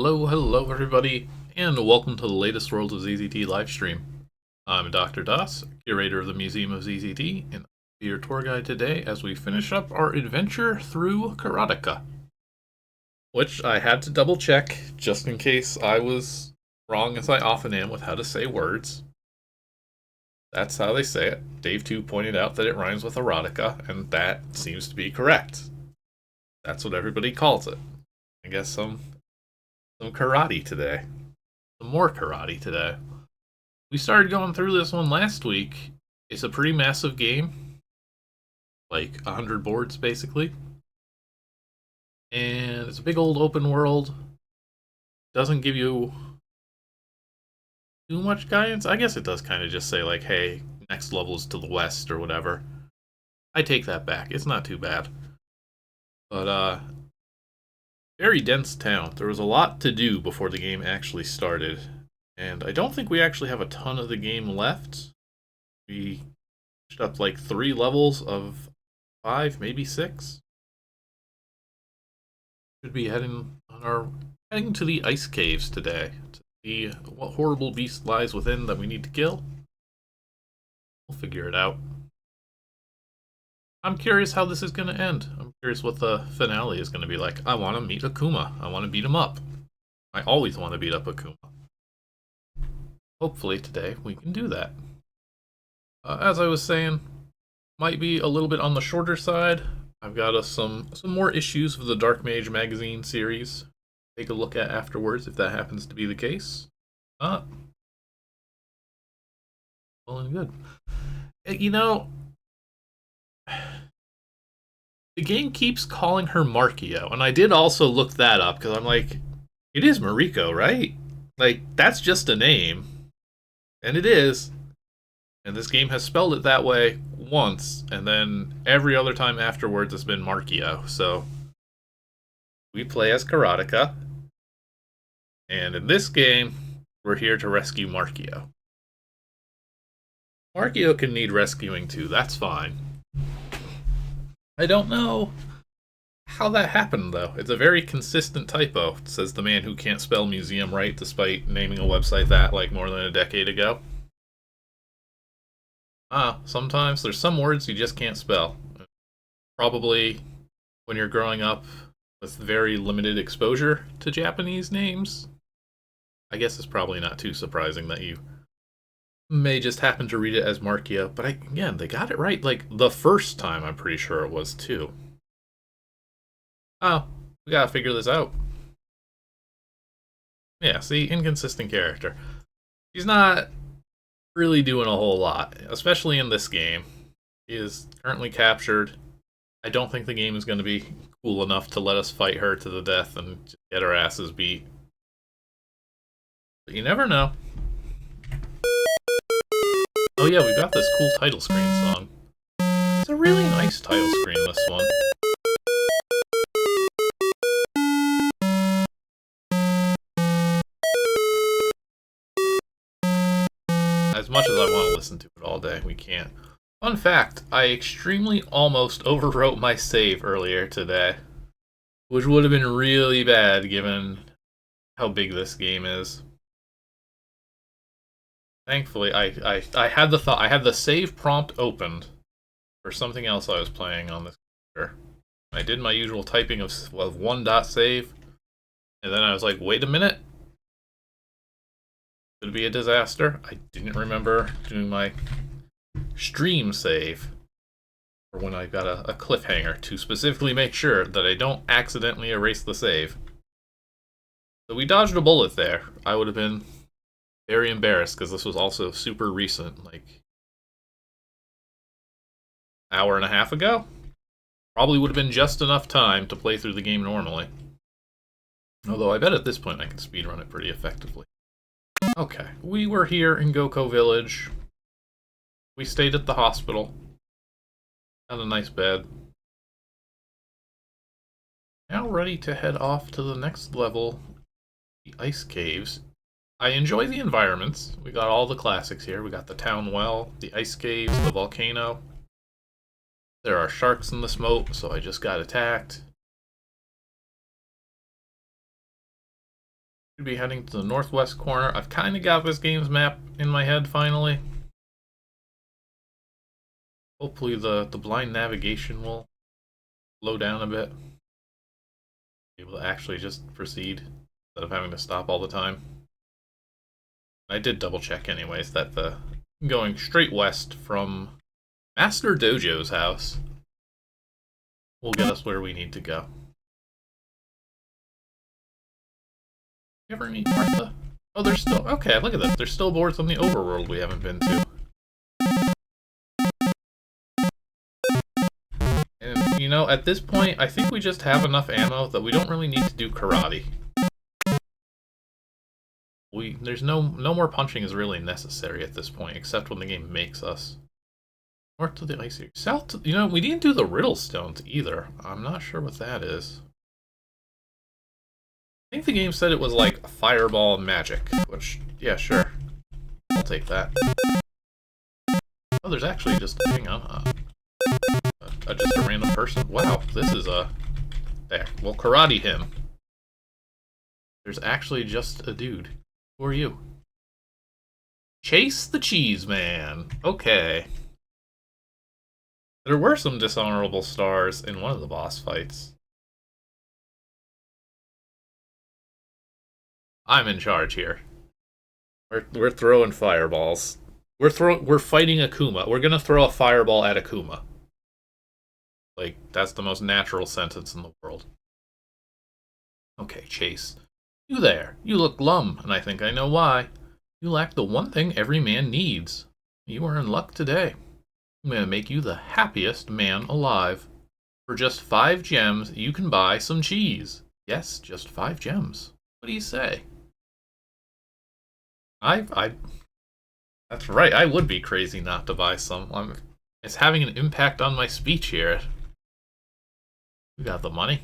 Hello everybody, and welcome to the latest World of ZZT livestream. I'm Dr. Das, curator of the Museum of ZZT, and I'll be your tour guide today as we finish up our adventure through Karateka. Which I had to double check, just in case I was wrong, as I often am, with how to say words. That's how they say it. Dave 2 pointed out that it rhymes with erotica, and that seems to be correct. That's what everybody calls it. I guess some karate today. Some more karate today. We started going through this one last week. It's a pretty massive game. Like 100 boards, basically. And it's a big old open world. Doesn't give you too much guidance. I guess it does kind of just say, like, hey, next level is to the west or whatever. I take that back. It's not too bad. But, very dense town. There was a lot to do before the game actually started. And I don't think we actually have a ton of the game left. We finished up like 3 levels of 5, maybe 6. Should be heading to the ice caves today to see what horrible beast lies within that we need to kill. We'll figure it out. I'm curious how this is going to end. I'm curious what the finale is going to be like. I want to meet Akuma. I want to beat him up. I always want to beat up Akuma. Hopefully today we can do that. As I was saying, might be a little bit on the shorter side. I've got some more issues of the DarkMage magazine series. Take a look at afterwards if that happens to be the case. Well and good. You know, the game keeps calling her Markio, and I did also look that up because I'm like, it is Mariko, right? Like, that's just a name. And it is. And this game has spelled it that way once, and then every other time afterwards it's been Markio. So, we play as Karateka. And in this game, we're here to rescue Markio. Markio can need rescuing too, that's fine. I don't know how that happened, though. It's a very consistent typo, says the man who can't spell museum right despite naming a website that like more than a decade ago. Sometimes there's some words you just can't spell. Probably when you're growing up with very limited exposure to Japanese names. I guess it's probably not too surprising that you may just happen to read it as Markio, but again, they got it right like the first time, I'm pretty sure it was too. Oh, we gotta figure this out. Yeah, see, inconsistent character. She's not really doing a whole lot, especially in this game. She is currently captured. I don't think the game is going to be cool enough to let us fight her to the death and just get our asses beat. But you never know. Oh yeah, we got this cool title screen song. It's a really nice title screen, this one. As much as I want to listen to it all day, we can't. Fun fact, I extremely almost overwrote my save earlier today. Which would have been really bad given how big this game is. Thankfully, I had the thought, I had the save prompt opened for something else I was playing on this computer. I did my usual typing of one.save, and then I was like, wait a minute. Could be a disaster. I didn't remember doing my stream save, or when I got a cliffhanger to specifically make sure that I don't accidentally erase the save. So we dodged a bullet there. I would have been very embarrassed because this was also super recent, like hour and a half ago. Probably would have been just enough time to play through the game normally. Although I bet at this point I can speedrun it pretty effectively. Okay, we were here in Goko Village. We stayed at the hospital. Had a nice bed. Now ready to head off to the next level, the ice caves. I enjoy the environments. We got all the classics here. We got the town well, the ice caves, the volcano. There are sharks in the smoke, so I just got attacked. Should be heading to the northwest corner. I've kind of got this game's map in my head finally. Hopefully the blind navigation will slow down a bit. Be able to actually just proceed instead of having to stop all the time. I did double check anyways that the going straight west from Master Dojo's house will get us where we need to go. You ever meet Martha? Oh, there's still... Okay, look at this. There's still boards on the overworld we haven't been to. And, you know, at this point, I think we just have enough ammo that we don't really need to do karate. There's no more punching is really necessary at this point, except when the game makes us. North to the ice area. South to... You know, we didn't do the riddle stones either. I'm not sure what that is. I think the game said it was like fireball magic, which, yeah, sure. I'll take that. Oh, there's actually just, hang on, just a random person. Wow, this is a... There, we'll karate him. There's actually just a dude. Who are you? Chase the Cheese Man. Okay. There were some dishonorable stars in one of the boss fights. I'm in charge here. We're throwing fireballs. We're fighting Akuma. We're gonna throw a fireball at Akuma. Like, that's the most natural sentence in the world. Okay, Chase. You there. You look glum, and I think I know why. You lack the one thing every man needs. You are in luck today. I'm gonna make you the happiest man alive. For just 5 gems, you can buy some cheese. Yes, just 5 gems. What do you say? That's right, I would be crazy not to buy some. It's having an impact on my speech here. We got the money.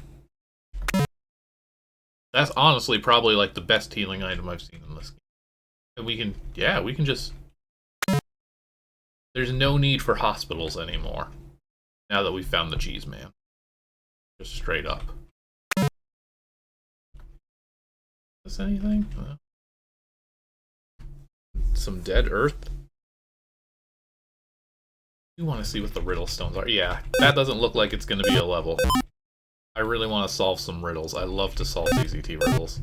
That's honestly probably like the best healing item I've seen in this game. And we can just... There's no need for hospitals anymore. Now that we've found the cheese man. Just straight up. Is this anything? Some dead earth? You want to see what the riddle stones are? Yeah, that doesn't look like it's going to be a level. I really want to solve some riddles. I love to solve ZZT riddles.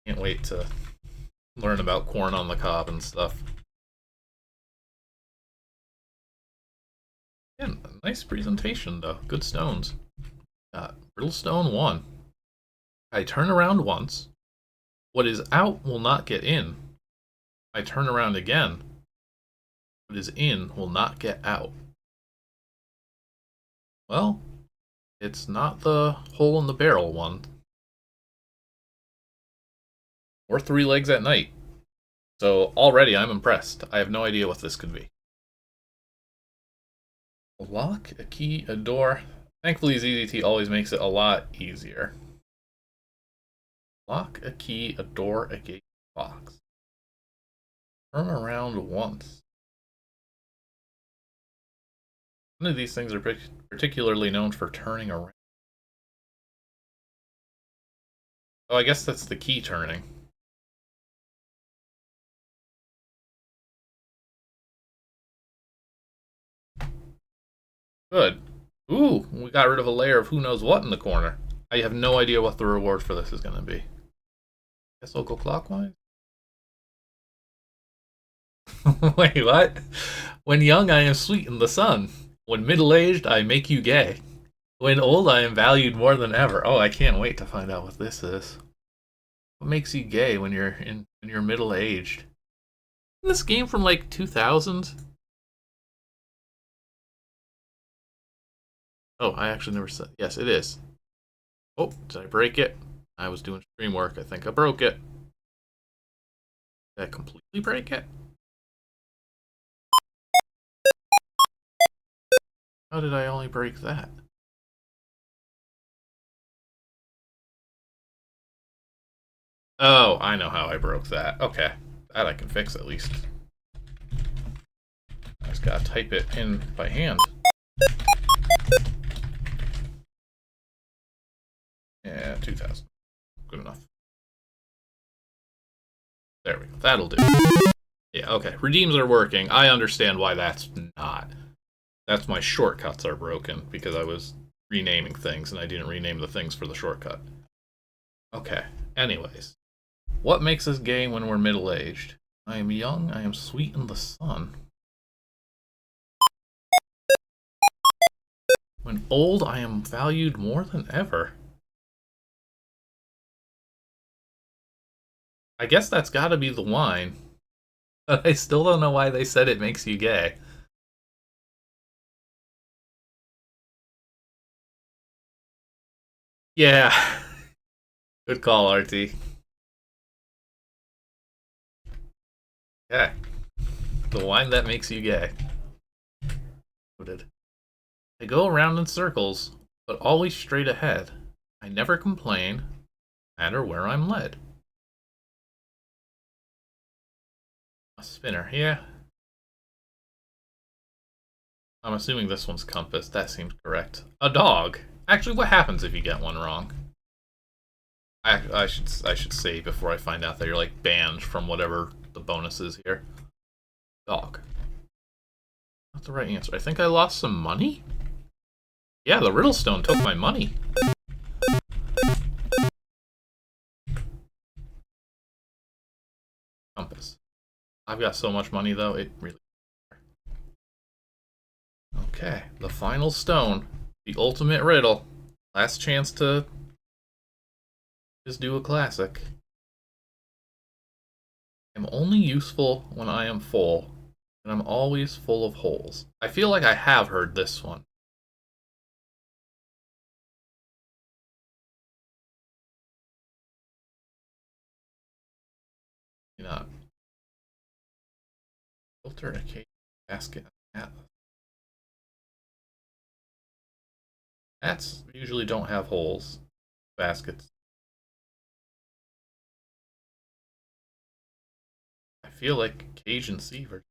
Can't wait to learn about corn on the cob and stuff. Yeah, nice presentation though. Good stones. Riddle stone 1. I turn around once. What is out will not get in. I turn around again. What is in will not get out. Well, it's not the hole in the barrel one. Or 3 legs at night. So already I'm impressed. I have no idea what this could be. A lock, a key, a door. Thankfully ZZT always makes it a lot easier. Lock, a key, a door, a gate, box. Turn around once. None of these things are particularly known for turning around. Oh, I guess that's the key turning. Good. Ooh, we got rid of a layer of who knows what in the corner. I have no idea what the reward for this is going to be. Guess I'll go clockwise. Wait, what? When young, I am sweet in the sun. When middle-aged, I make you gay. When old, I am valued more than ever. Oh, I can't wait to find out what this is. What makes you gay when you're middle-aged? Isn't this game from like 2000? Oh, I actually never said. Yes, it is. Oh, did I break it? I was doing stream work. I think I broke it. Did I completely break it? How did I only break that? Oh, I know how I broke that. Okay. That I can fix at least. I just gotta type it in by hand. Yeah, 2,000. Good enough. There we go. That'll do. Yeah, okay. Redeems are working. I understand why that's not. That's my shortcuts are broken because I was renaming things and I didn't rename the things for the shortcut. Okay. Anyways. What makes us gay when we're middle-aged? I am young, I am sweet in the sun. When old, I am valued more than ever. I guess that's gotta be the wine. But I still don't know why they said it makes you gay. Yeah. Good call, RT. Yeah. The wine that makes you gay. Noted. I go around in circles, but always straight ahead. I never complain, no matter where I'm led. A spinner, yeah. I'm assuming this one's compass. That seems correct. A dog. Actually, what happens if you get one wrong? I should say before I find out that you're like banned from whatever the bonus is here. Dog. That's the right answer. I think I lost some money? Yeah, the Riddlestone took my money. Compass. I've got so much money though, it really... Okay, the final stone. The ultimate riddle. Last chance to just do a classic. I'm only useful when I am full, and I'm always full of holes. I feel like I have heard this one. You know, filter a cake basket. Hats usually don't have holes. Baskets. I feel like cage and sieve are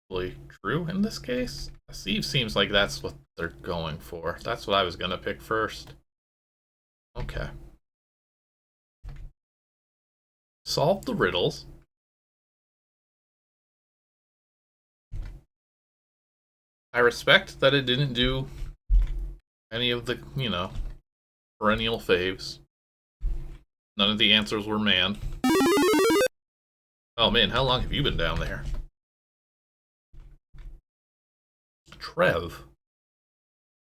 really true in this case. A sieve seems like that's what they're going for. That's what I was gonna pick first. Okay. Solve the riddles. I respect that it didn't do any of the, you know, perennial faves. None of the answers were man. Oh man, how long have you been down there? Trev.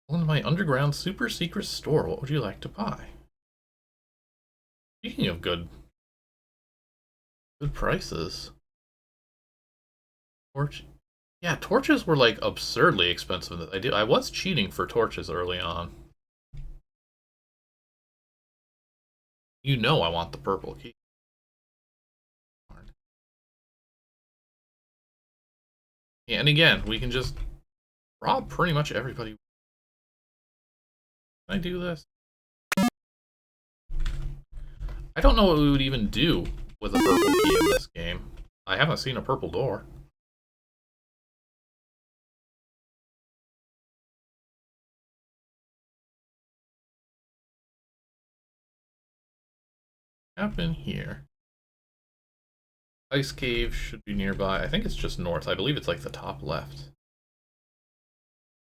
Welcome to my underground super secret store. What would you like to buy? Speaking of good prices. Yeah, torches were like absurdly expensive. I was cheating for torches early on. You know I want the purple key. Yeah, and again, we can just rob pretty much everybody. Can I do this? I don't know what we would even do with a purple key in this game. I haven't seen a purple door. Happen here. Ice cave should be nearby. I think it's just north. I believe it's like the top left.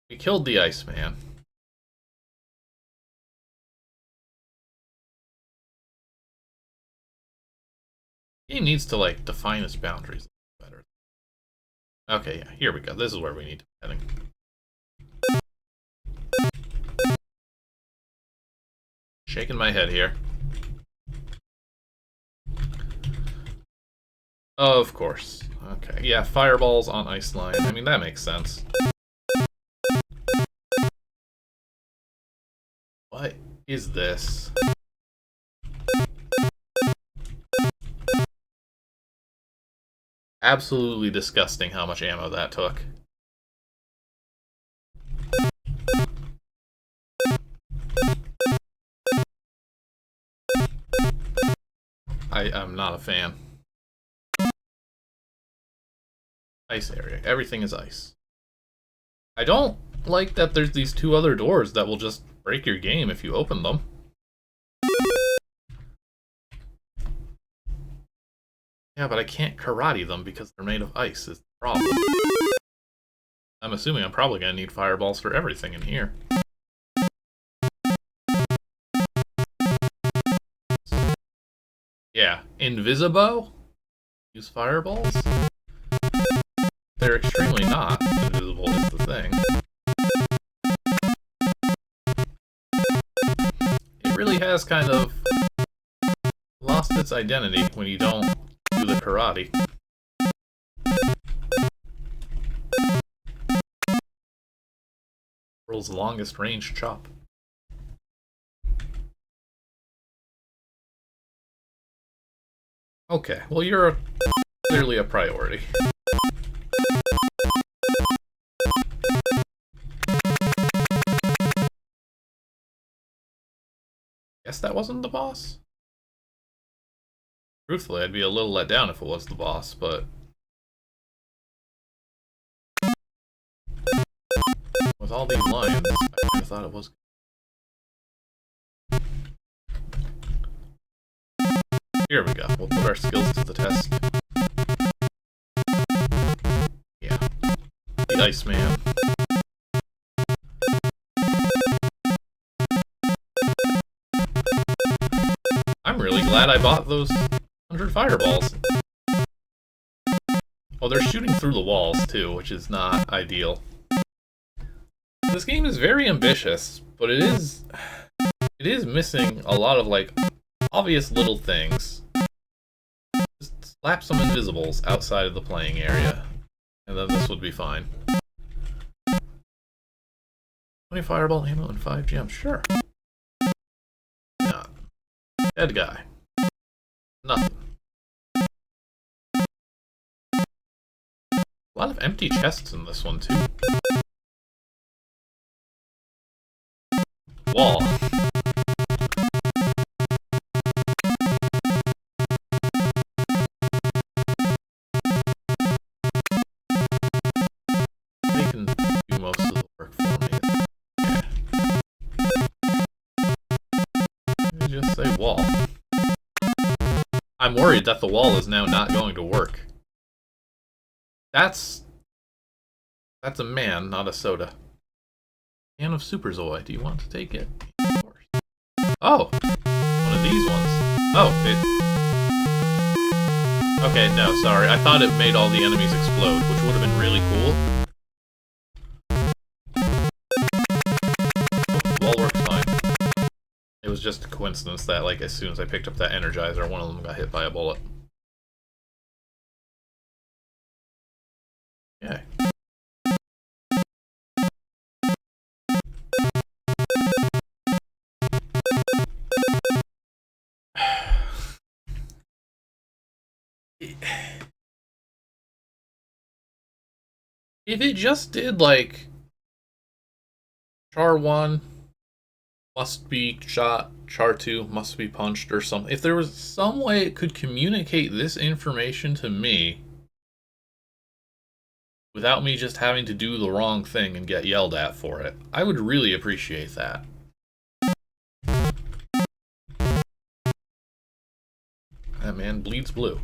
We killed the Iceman. He needs to like define his boundaries better. Okay, yeah, here we go. This is where we need to be heading. Shaking my head here. Of course. Okay, yeah, fireballs on ice line. I mean, that makes sense. What is this? Absolutely disgusting how much ammo that took. I'm not a fan. Ice area. Everything is ice. I don't like that there's these two other doors that will just break your game if you open them. Yeah, but I can't karate them because they're made of ice is the problem. I'm assuming I'm probably going to need fireballs for everything in here. Yeah, Invisibo? Use fireballs? They're extremely not invisible is the thing. It really has kind of lost its identity when you don't do the karate. World's longest range chop. Okay, well you're clearly a priority. Guess that wasn't the boss? Truthfully, I'd be a little let down if it was the boss, but with all these lions, I kind of thought it was. Here we go. We'll put our skills to the test. Yeah. The Iceman. I'm really glad I bought those 100 fireballs. Oh, they're shooting through the walls too, which is not ideal. This game is very ambitious, but it is missing a lot of like obvious little things. Just slap some invisibles outside of the playing area, and then this would be fine. 20 fireball ammo and 5 gems, sure. Not. Dead guy. Nothing. A lot of empty chests in this one too. Wall. They can do most of the work for me. Yeah. Let me just say wall. I'm worried that the wall is now not going to work. That's a man, not a soda. Can of Super Zoy. Do you want to take it? Of course. Oh! One of these ones. Oh, it... Okay, no, sorry. I thought it made all the enemies explode, which would have been really cool. Oh, wall works fine. It was just a coincidence that, like, as soon as I picked up that Energizer, one of them got hit by a bullet. Okay. If it just did, like, Char 1 must be shot, Char 2 must be punched, or something. If there was some way it could communicate this information to me without me just having to do the wrong thing and get yelled at for it, I would really appreciate that. That man bleeds blue.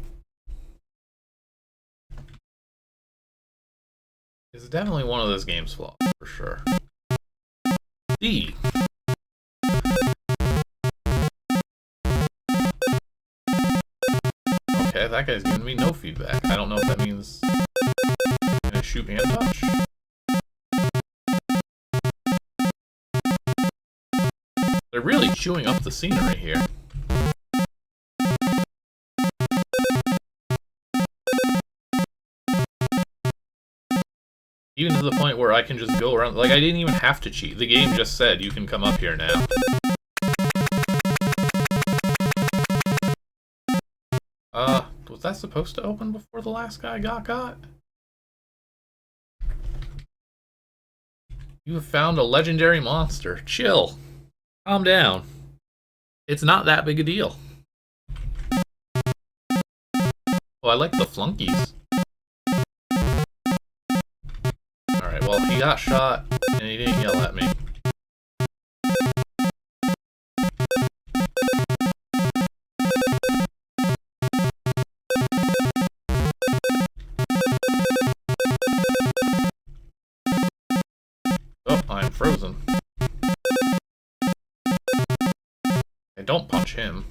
It's definitely one of this game's flaws, for sure. D. Okay, that guy's giving me no feedback. I don't know if that means... Can I shoot and touch? They're really chewing up the scenery here. Even to the point where I can just go around, like I didn't even have to cheat. The game just said, you can come up here now. Was that supposed to open before the last guy got? You have found a legendary monster. Chill. Calm down. It's not that big a deal. Oh, I like the flunkies. Alright, well, he got shot, and he didn't yell at me. frozen. Okay, don't punch him.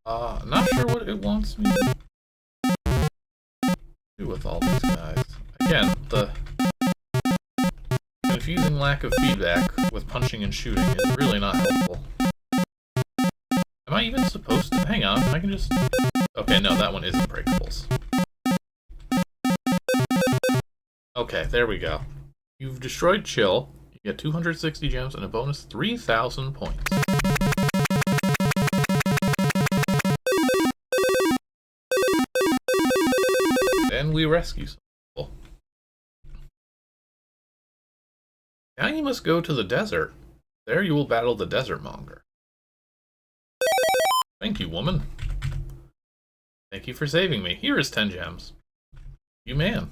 Not sure what it wants me to do with all these guys. Again, the confusing lack of feedback with punching and shooting is really not helpful. Am I even supposed to? Hang on, I can just... Okay, no, that one isn't breakables. Okay, there we go. You've destroyed Chill. You get 260 gems and a bonus 3,000 points. Then we rescue some people. Now you must go to the desert. There you will battle the Desert Monger. Thank you, woman. Thank you for saving me. Here is 10 gems. You man.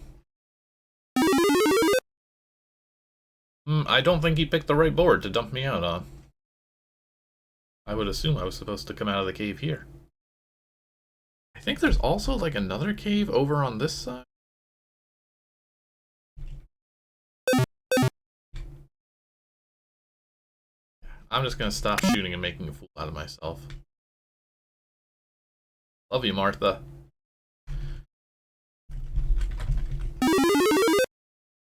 I don't think he picked the right board to dump me out on. I would assume I was supposed to come out of the cave here. I think there's also like another cave over on this side. I'm just gonna stop shooting and making a fool out of myself. Love you, Martha.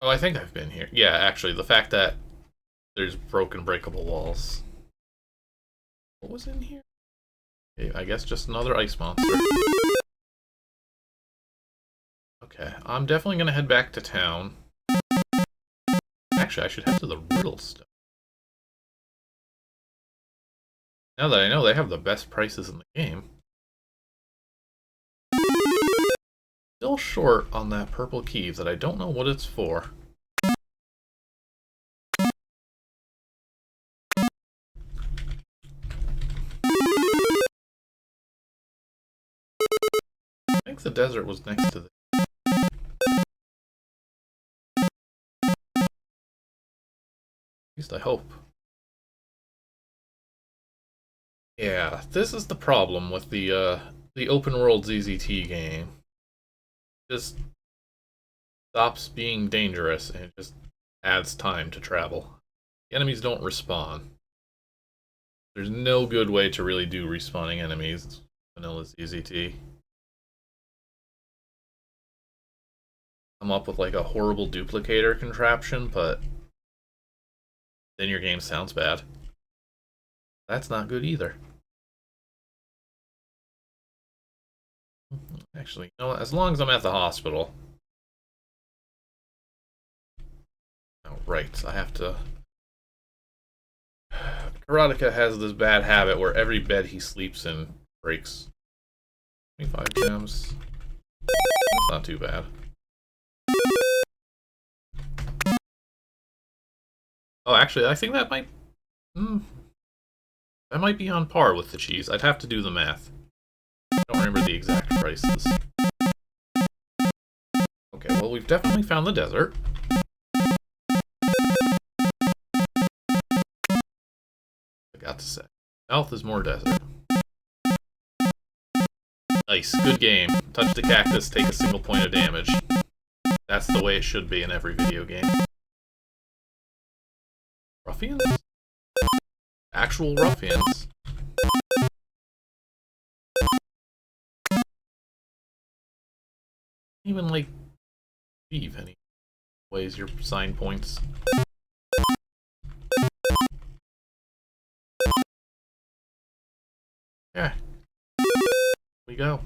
Oh, I think I've been here. Yeah, actually, the fact that there's broken breakable walls. What was in here? Okay, I guess just another ice monster. Okay, I'm definitely gonna head back to town. Actually, I should head to the Riddle Stone. Now that I know they have the best prices in the game. Still short on that purple key that I don't know what it's for. I think the desert was next to the... At least I hope. Yeah, this is the problem with the open world ZZT game. Just stops being dangerous and it just adds time to travel. The enemies don't respawn. There's no good way to really do respawning enemies. Vanilla ZZT. Come up with like a horrible duplicator contraption, but then your game sounds bad. That's not good either. Actually, you know what? As long as I'm at the hospital. Oh, right, I have to... Karateka has this bad habit where every bed he sleeps in breaks. 25 gems. That's not too bad. Oh, actually, I think that might... that might be on par with the cheese. I'd have to do the math. I don't remember the exact prices. Okay, well, we've definitely found the desert. I got to say. South is more desert. Nice, good game. Touch the cactus, take a single point of damage. That's the way it should be in every video game. Ruffians? Actual ruffians. Even like leave any ways your sign points. Yeah. We go.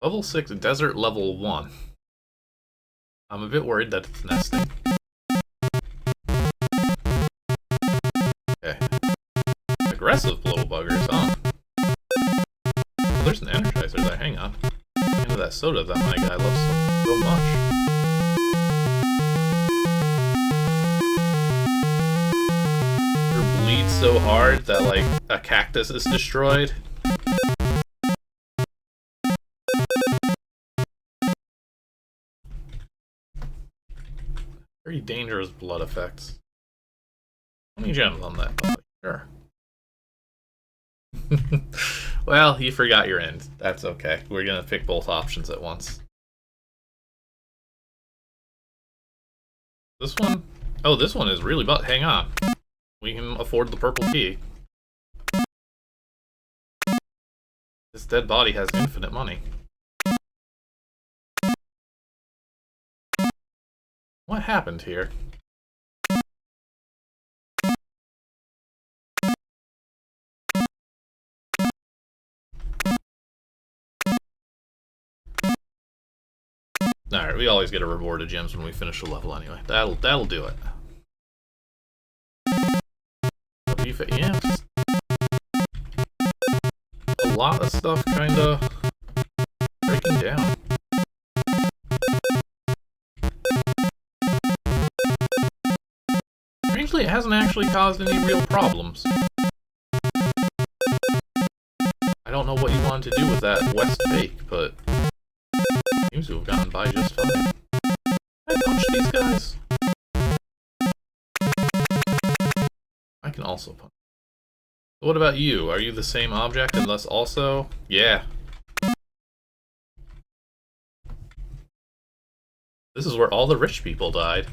Level 6, desert level 1. I'm a bit worried that it's nesting. Okay. Aggressive little buggers, huh? Oh, there's an energizer there, hang on. Into that soda that my guy loves so much. It bleeds so hard that, like, a cactus is destroyed. Very dangerous blood effects. How many gems on that body? Sure. Well, you forgot your end. That's okay. We're gonna pick both options at once. This one Oh, this one is really hang on. We can afford the purple key. This dead body has infinite money. What happened here? Alright, we always get a reward of gems when we finish a level anyway. That'll do it. Yeah, a lot of stuff kinda breaking down. Strangely, it hasn't actually caused any real problems. I don't know what you wanted to do with that West fake, but seems to have gotten by just fine. I punch these guys. I can also punch. So what about you? Are you the same object and thus also? Yeah. This is where all the rich people died.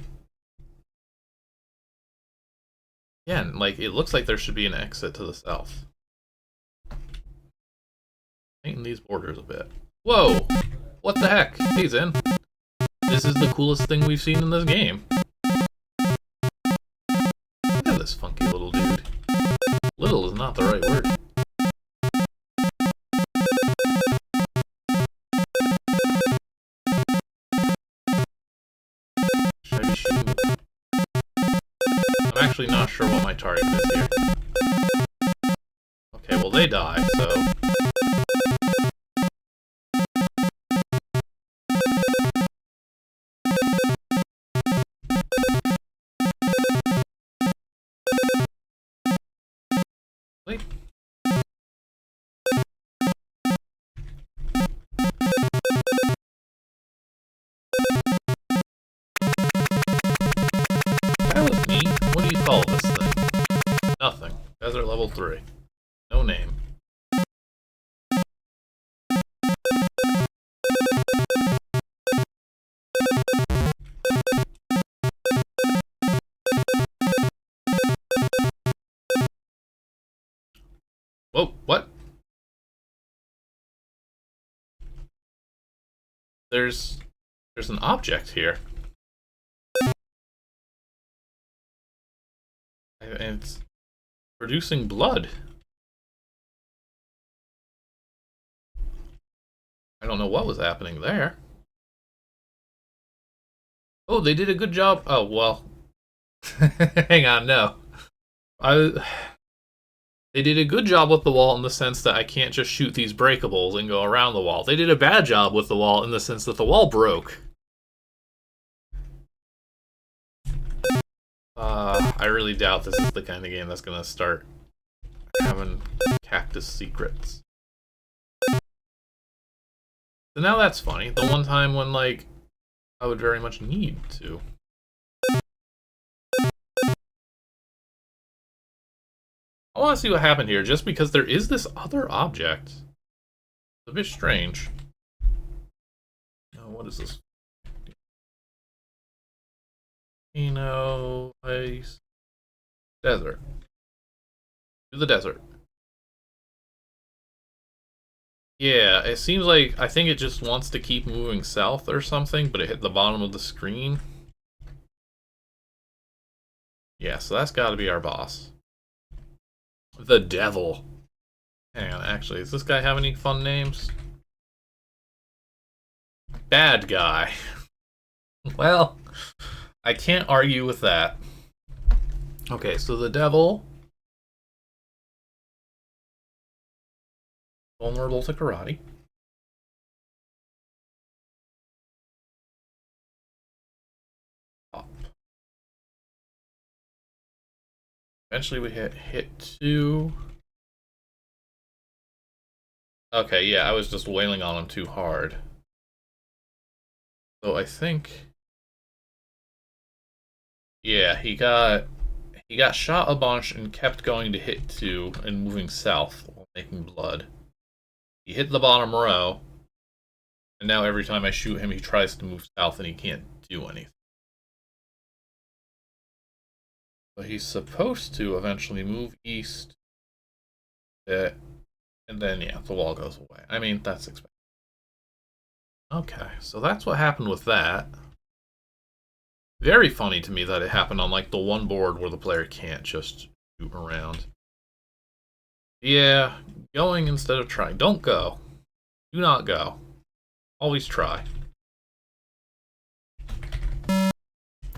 Yeah, like, it looks like there should be an exit to the south. Painting these borders a bit. Whoa! What the heck? Hey, Zen. This is the coolest thing we've seen in this game. Look at this funky little dude. Little is not the right word. Should I be shooting? I'm actually not sure what my target is here. Okay, well they die, so... Wait. That was neat. What do you call this thing? Nothing. Desert level 3. No name. Whoa, what? There's an object here. And it's producing blood. I don't know what was happening there. Oh, they did a good job. Oh, well. Hang on, no. They did a good job with the wall in the sense that I can't just shoot these breakables and go around the wall. They did a bad job with the wall in the sense that the wall broke. I really doubt this is the kind of game that's gonna start having cactus secrets. So now that's funny. The one time when, like, I would very much need to. I want to see what happened here, just because there is this other object. It's a bit strange. Oh, what is this? Ice. Desert. To the desert. Yeah, it seems like, I think it just wants to keep moving south or something, but it hit the bottom of the screen. Yeah, so that's gotta be our boss. The Devil. Hang on, actually, does this guy have any fun names? Bad Guy. Well, I can't argue with that. Okay, so the Devil. Vulnerable to karate. Up. Eventually we hit 2. Okay, yeah, I was just wailing on him too hard. So I think... Yeah, he got shot a bunch and kept going to hit 2 and moving south while making blood. He hit the bottom row, and now every time I shoot him he tries to move south and he can't do anything. But he's supposed to eventually move east. And then, yeah, the wall goes away. I mean, that's expected. Okay, so that's what happened with that. Very funny to me that it happened on, like, the one board where the player can't just shoot around. Yeah, going instead of trying. Don't go. Do not go. Always try.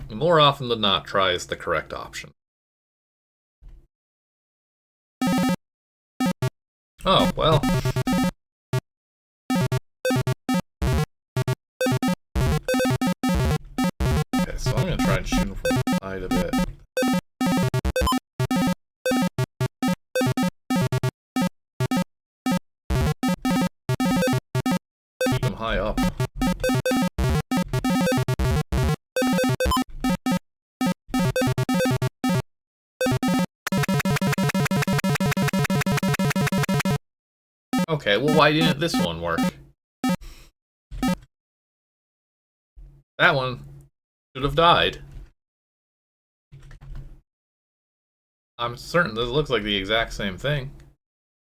More often than not, try is the correct option. Oh, well. Okay, so I'm gonna try and shoot him from the side a bit. Keep him high up. Okay, well, why didn't this one work? That one should have died. I'm certain this looks like the exact same thing.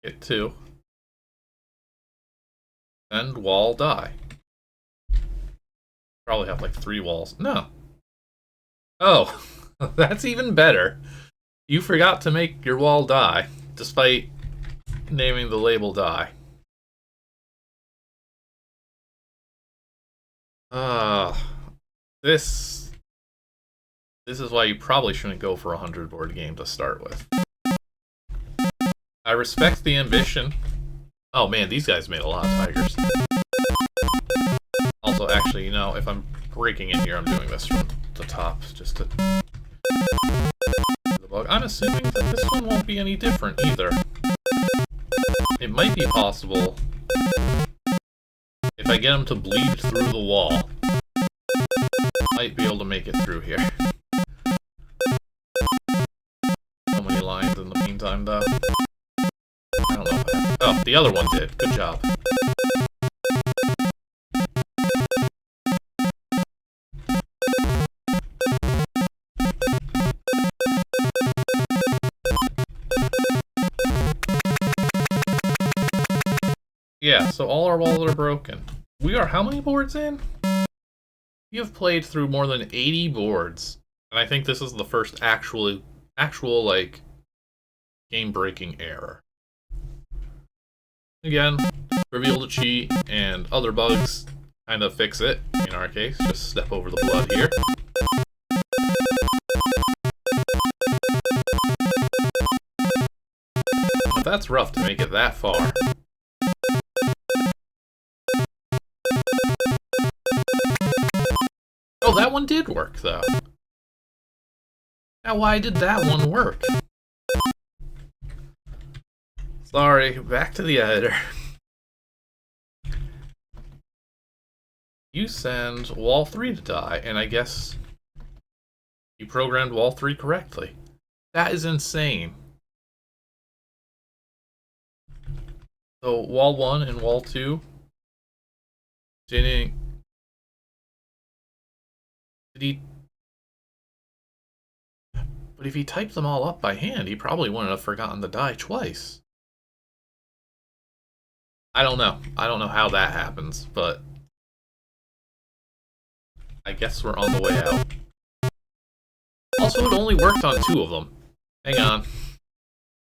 Hit 2. End wall, die. Probably have like 3 walls. No. Oh, that's even better. You forgot to make your wall die, despite naming the label die. This is why you probably shouldn't go for a 100 board game to start with. I respect the ambition. Oh man, these guys made a lot of tigers. Also, actually, you know, if I'm breaking in here, I'm doing this from the top, just to... the bug. I'm assuming that this one won't be any different either. It might be possible if I get him to bleed through the wall. Might be able to make it through here. So many lines in the meantime, though. I don't know if I have... Oh, the other one did. Good job. Yeah, so all our walls are broken. We are how many boards in? We have played through more than 80 boards. And I think this is the first actual like, game-breaking error. Again, reveal the cheat and other bugs kind of fix it. In our case, just step over the blood here. But that's rough to make it that far. Oh, that one did work, though. Now, why did that one work? Sorry, back to the editor. You send wall 3 to die, and I guess you programmed wall 3 correctly. That is insane. So, wall 1 and wall 2 didn't... Did he... But if he typed them all up by hand, he probably wouldn't have forgotten to die twice. I don't know. I don't know how that happens, but... I guess we're on the way out. Also, it only worked on 2 of them. Hang on.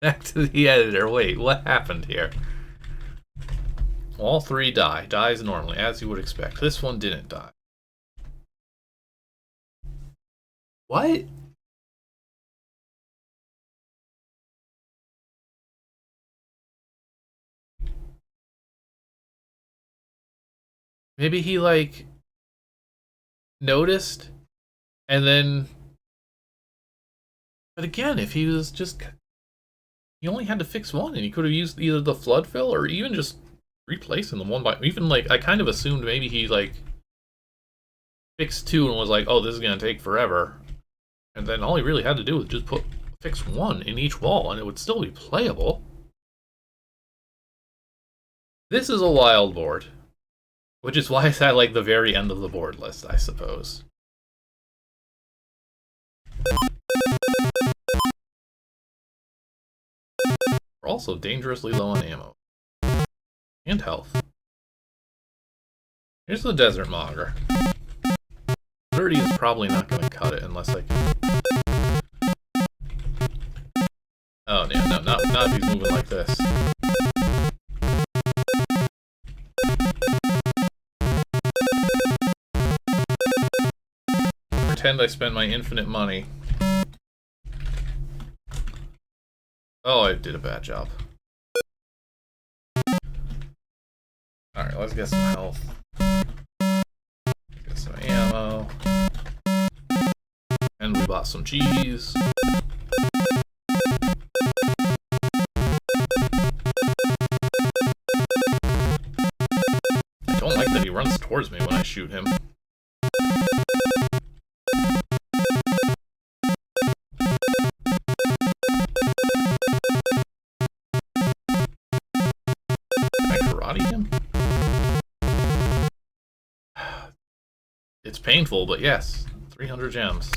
Back to the editor. Wait, what happened here? All 3 die. Dies normally, as you would expect. This one didn't die. What? Maybe he, like, noticed, and then... But again, if he was just... He only had to fix 1, and he could have used either the flood fill, or even just replacing them 1 by... Even, like, I kind of assumed maybe he, like, fixed 2 and was like, oh, this is gonna take forever. And then all he really had to do was just fix 1 in each wall, and it would still be playable. This is a wild board. Which is why it's at, like, the very end of the board list, I suppose. We're also dangerously low on ammo. And health. Here's the Desert Monger. 30 is probably not going to cut it unless I can... Oh, yeah, no, not if he's moving like this. Pretend I spend my infinite money. Oh, I did a bad job. Alright, let's get some health. Get some ammo. And we bought some cheese. I don't like that he runs towards me when I shoot him. Can I karate him? It's painful, but yes. 300 gems.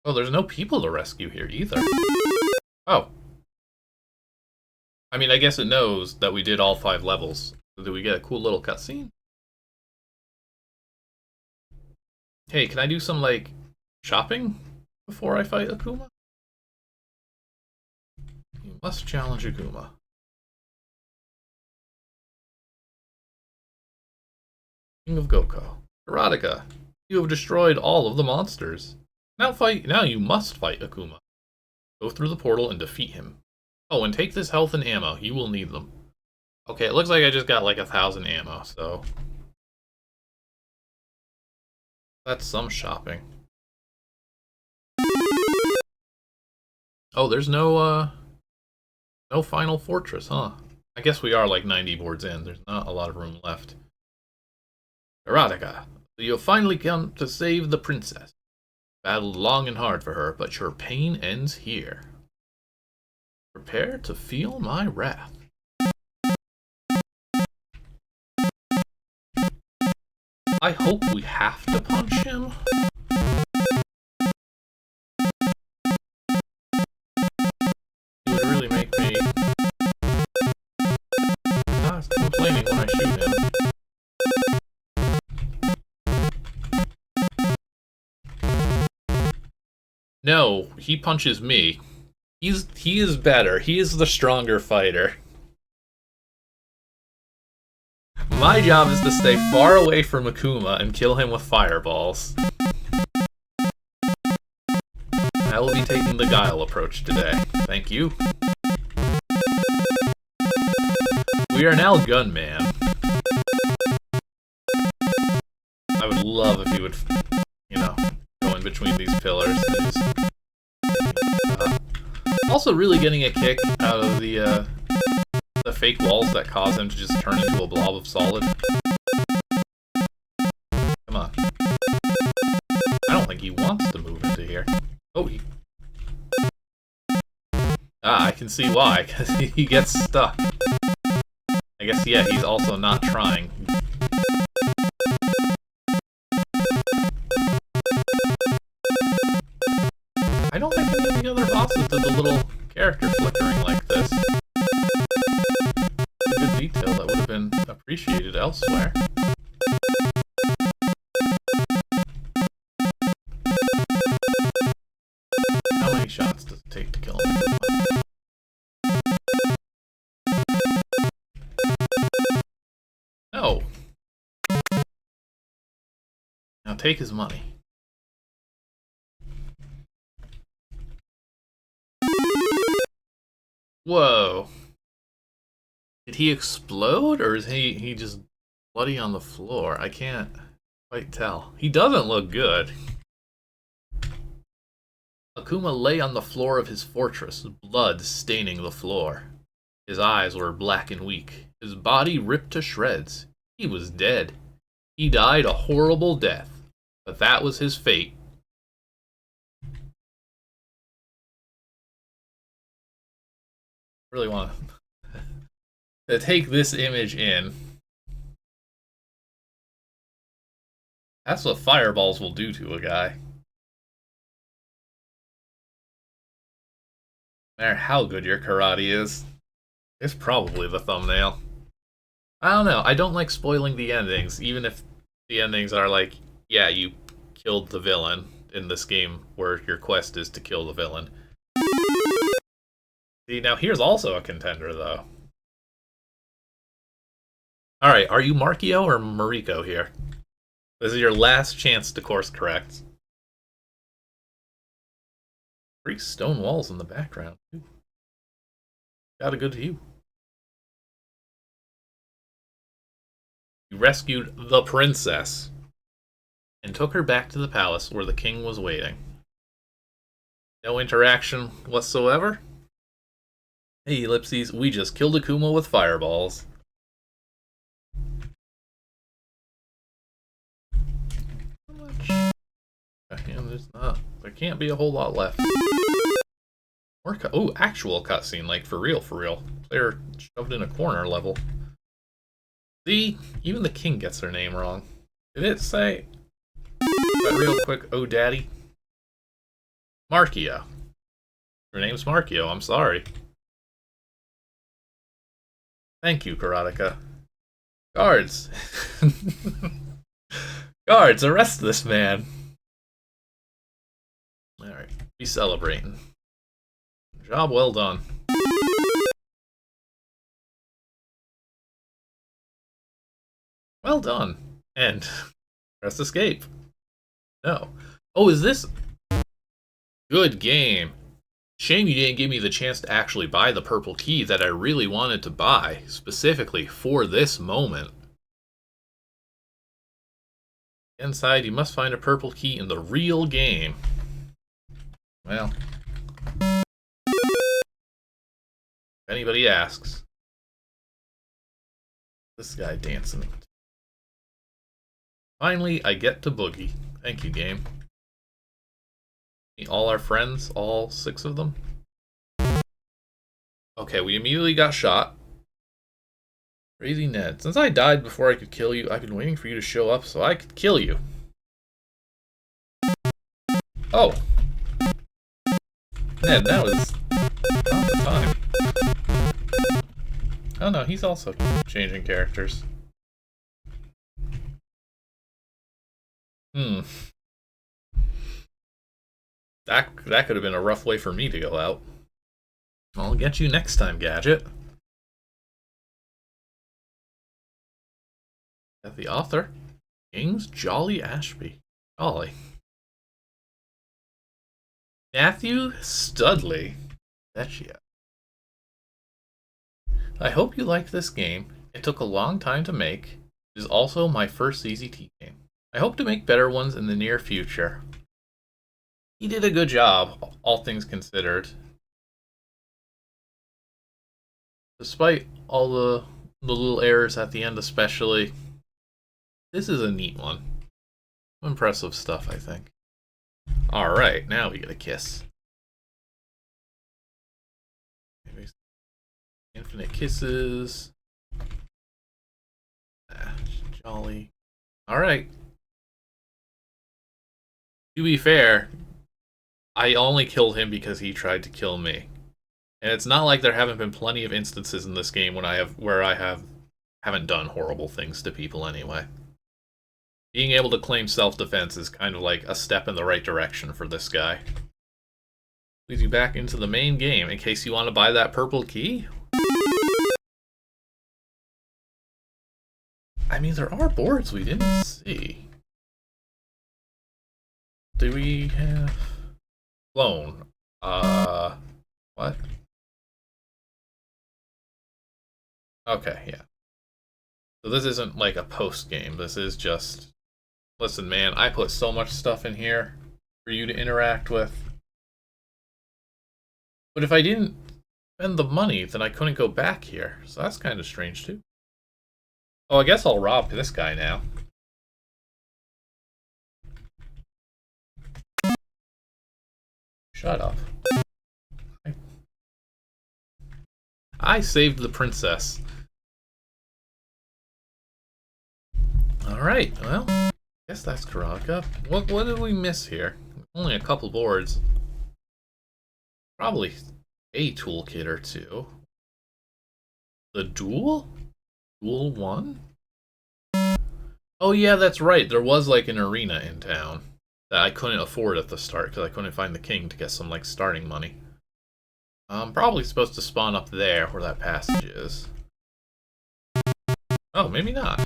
Oh, there's no people to rescue here either. Oh. I mean, I guess it knows that we did all 5 levels. So did we get a cool little cutscene? Hey, can I do some, like, shopping before I fight Akuma? You must challenge Akuma. King of Goko. Karateka, you have destroyed all of the monsters. Now you must fight Akuma. Go through the portal and defeat him. Oh, and take this health and ammo. You will need them. Okay, it looks like I just got like 1,000 ammo, so... That's some shopping. Oh, there's no final fortress, huh? I guess we are like 90 boards in. There's not a lot of room left. Karateka, you have finally come to save the princess. Battled long and hard for her, but your pain ends here. Prepare to feel my wrath. I hope we have to punch him. It would really make me not complaining when I shoot him. No, he punches me. He is better. He is the stronger fighter. My job is to stay far away from Akuma and kill him with fireballs. I will be taking the Guile approach today. Thank you. We are now Gunman. I would love if he would, you know, go in between these pillars. And just, also really getting a kick out of the fake walls that cause him to just turn into a blob of solid. Come on. I don't think he wants to move into here. Oh, I can see why, because he gets stuck. I guess, yeah, he's also not trying. I don't think any of the other bosses did the little character flickering like this. A good detail that would have been appreciated elsewhere. How many shots does it take to kill him? No. Now take his money. Whoa. Did he explode, or is he just bloody on the floor? I can't quite tell. He doesn't look good. Akuma lay on the floor of his fortress, blood staining the floor. His eyes were black and weak. His body ripped to shreds. He was dead. He died a horrible death, but that was his fate. Really want to take this image in. That's what fireballs will do to a guy. No matter how good your karate is, it's probably the thumbnail. I don't know. I don't like spoiling the endings, even if the endings are like, yeah, you killed the villain in this game where your quest is to kill the villain. See, now here's also a contender, though. Alright, are you Markio or Mariko here? This is your last chance to course correct. 3 stone walls in the background. Ooh. Got a good view. You rescued the princess and took her back to the palace where the king was waiting. No interaction whatsoever? Hey, Ellipses, we just killed Akuma with fireballs. How much? There can't be a whole lot left. More oh, actual cutscene, like for real, for real. Player shoved in a corner level. See, even the king gets their name wrong. Did it say that real quick? Oh, daddy. Markio. Your name's Markio. I'm sorry. Thank you, Karateka. Guards. Guards, arrest this man. Alright, be celebrating. Job well done. Well done. And press escape. No. Oh, is this... Good game. Shame you didn't give me the chance to actually buy the purple key that I really wanted to buy, specifically for this moment. Inside, you must find a purple key in the real game. Well, if anybody asks, this guy dancing. Finally, I get to boogie. Thank you, game. Meet all our friends, all 6 of them. Okay, we immediately got shot. Crazy Ned. Since I died before I could kill you, I've been waiting for you to show up so I could kill you. Oh. Ned, that was not the time. Oh no, he's also changing characters. That could have been a rough way for me to go out. I'll get you next time, Gadget. Got the author. King's Jolly Ashby. Jolly. Matthew Studley. Vecchio. I hope you liked this game. It took a long time to make. It is also my first ZZT game. I hope to make better ones in the near future. He did a good job, all things considered. Despite all the little errors at the end especially, this is a neat one. Impressive stuff, I think. Alright, now we get a kiss. Infinite kisses. Jolly. Alright. To be fair, I only killed him because he tried to kill me. And it's not like there haven't been plenty of instances in this game when I haven't done horrible things to people anyway. Being able to claim self-defense is kind of like a step in the right direction for this guy. Leads you back into the main game in case you want to buy that purple key. I mean, there are boards we didn't see. Do we have... Clone. What? Okay, yeah. So this isn't like a post-game. This is just... Listen, man, I put so much stuff in here for you to interact with. But if I didn't spend the money, then I couldn't go back here. So that's kind of strange, too. Oh, I guess I'll rob this guy now. Shut up. I saved the princess. Alright, well, I guess that's Karateka. What did we miss here? Only a couple boards. Probably a toolkit or two. The duel? Duel 1? Oh yeah, that's right. There was like an arena in town that I couldn't afford at the start because I couldn't find the king to get some like starting money. I'm probably supposed to spawn up there where that passage is. Oh, maybe not.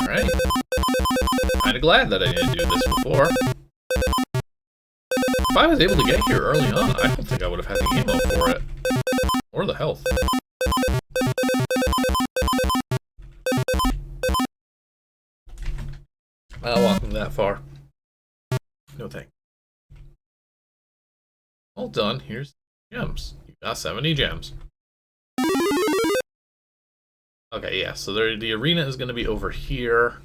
Alright. Kinda glad that I didn't do this before. If I was able to get here early on, I don't think I would have had the ammo for it. Or the health. Not walking that far. No thanks. All done. Here's gems. You got 70 gems. Okay, yeah, so the arena is going to be over here.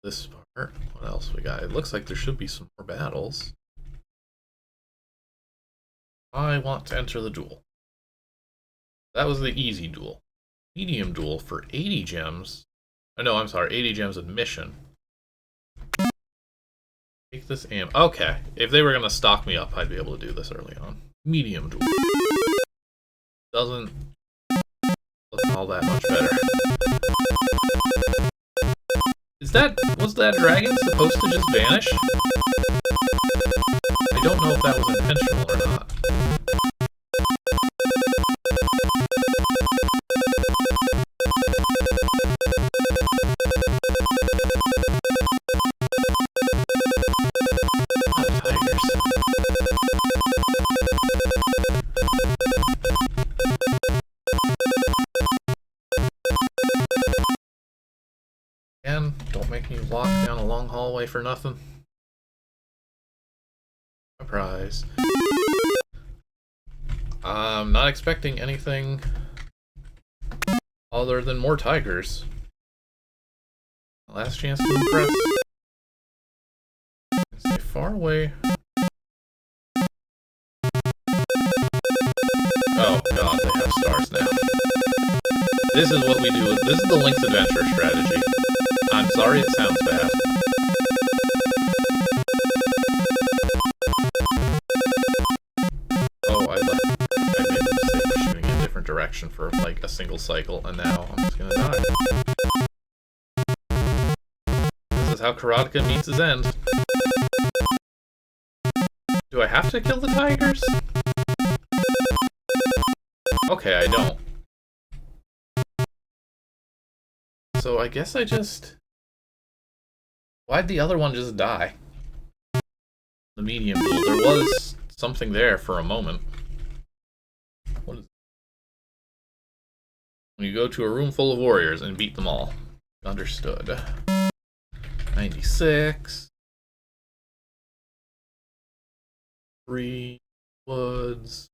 This part. What else we got? It looks like there should be some more battles. I want to enter the duel. That was the easy duel. Medium duel for 80 gems. Oh, no, I'm sorry, 80 gems admission. Take this ammo. Okay, if they were going to stock me up, I'd be able to do this early on. Medium duel. Doesn't look all that much better. Was that dragon supposed to just vanish? I don't know if that was intentional or not. Don't make me walk down a long hallway for nothing. Surprise. I'm not expecting anything other than more tigers. Last chance to impress. Stay far away. Oh god, they have stars now. This is what we do. This is the Link's Adventure strategy. I'm sorry it sounds bad. Oh, I made the mistake of shooting in a different direction for like a single cycle, and now I'm just gonna die. This is how Karateka meets his end. Do I have to kill the tigers? Okay, I don't. So I guess I just... Why'd the other one just die? The medium duel. There was something there for a moment. What is it? When you go to a room full of warriors and beat them all. Understood. 96. 3 woods.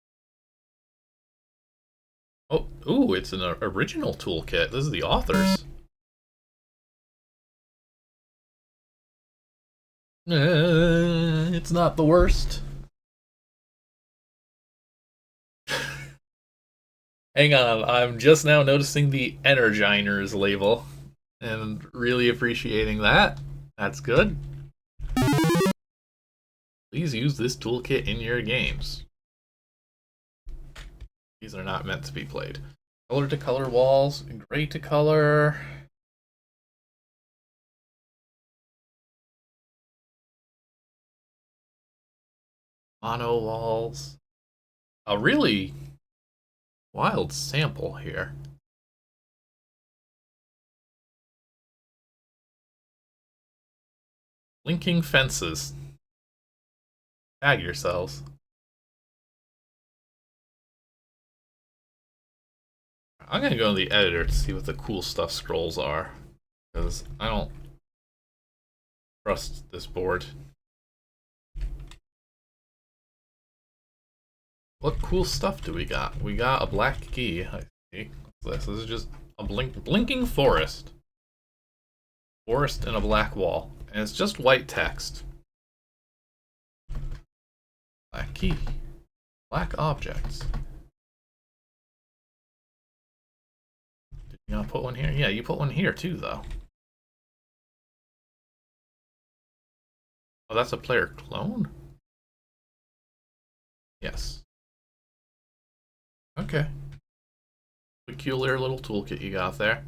Oh, ooh, it's an original toolkit. This is the author's. It's not the worst. Hang on, I'm just now noticing the Energizers label and really appreciating that. That's good. Please use this toolkit in your games. These are not meant to be played. Color to color walls, gray to color. Mono walls. A really wild sample here. Linking fences. Tag yourselves. I'm gonna go in the editor to see what the cool stuff scrolls are, because I don't trust this board. What cool stuff do we got? We got a black key, I see. What's this? This is just a blinking forest. Forest and a black wall. And it's just white text. Black key. Black objects. Did you not put one here? Yeah, you put one here too, though. Oh, that's a player clone? Yes. Okay. Peculiar little toolkit you got there.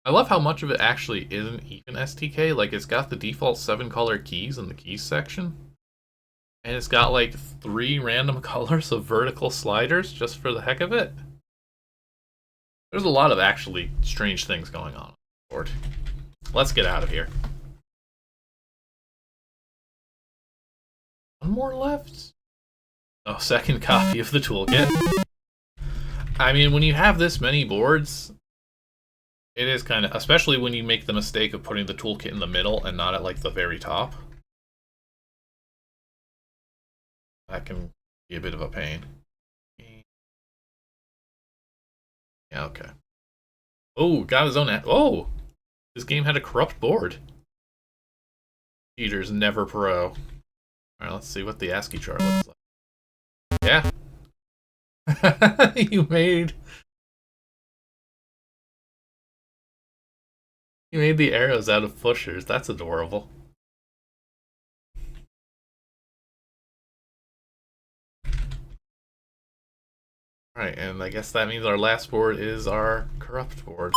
I love how much of it actually isn't even STK. Like, it's got the default 7-color keys in the keys section. And it's got like 3 random colors of vertical sliders just for the heck of it. There's a lot of actually strange things going on the board. Let's get out of here. One more left? Oh, second copy of the toolkit. I mean, when you have this many boards, it is kind of, especially when you make the mistake of putting the toolkit in the middle and not at like the very top. That can be a bit of a pain. Yeah, okay. Oh, got his own. Oh! This game had a corrupt board. Cheaters never pro. Alright, let's see what the ASCII chart looks like. Yeah. You made the arrows out of pushers. That's adorable. Alright, and I guess that means our last board is our corrupt board.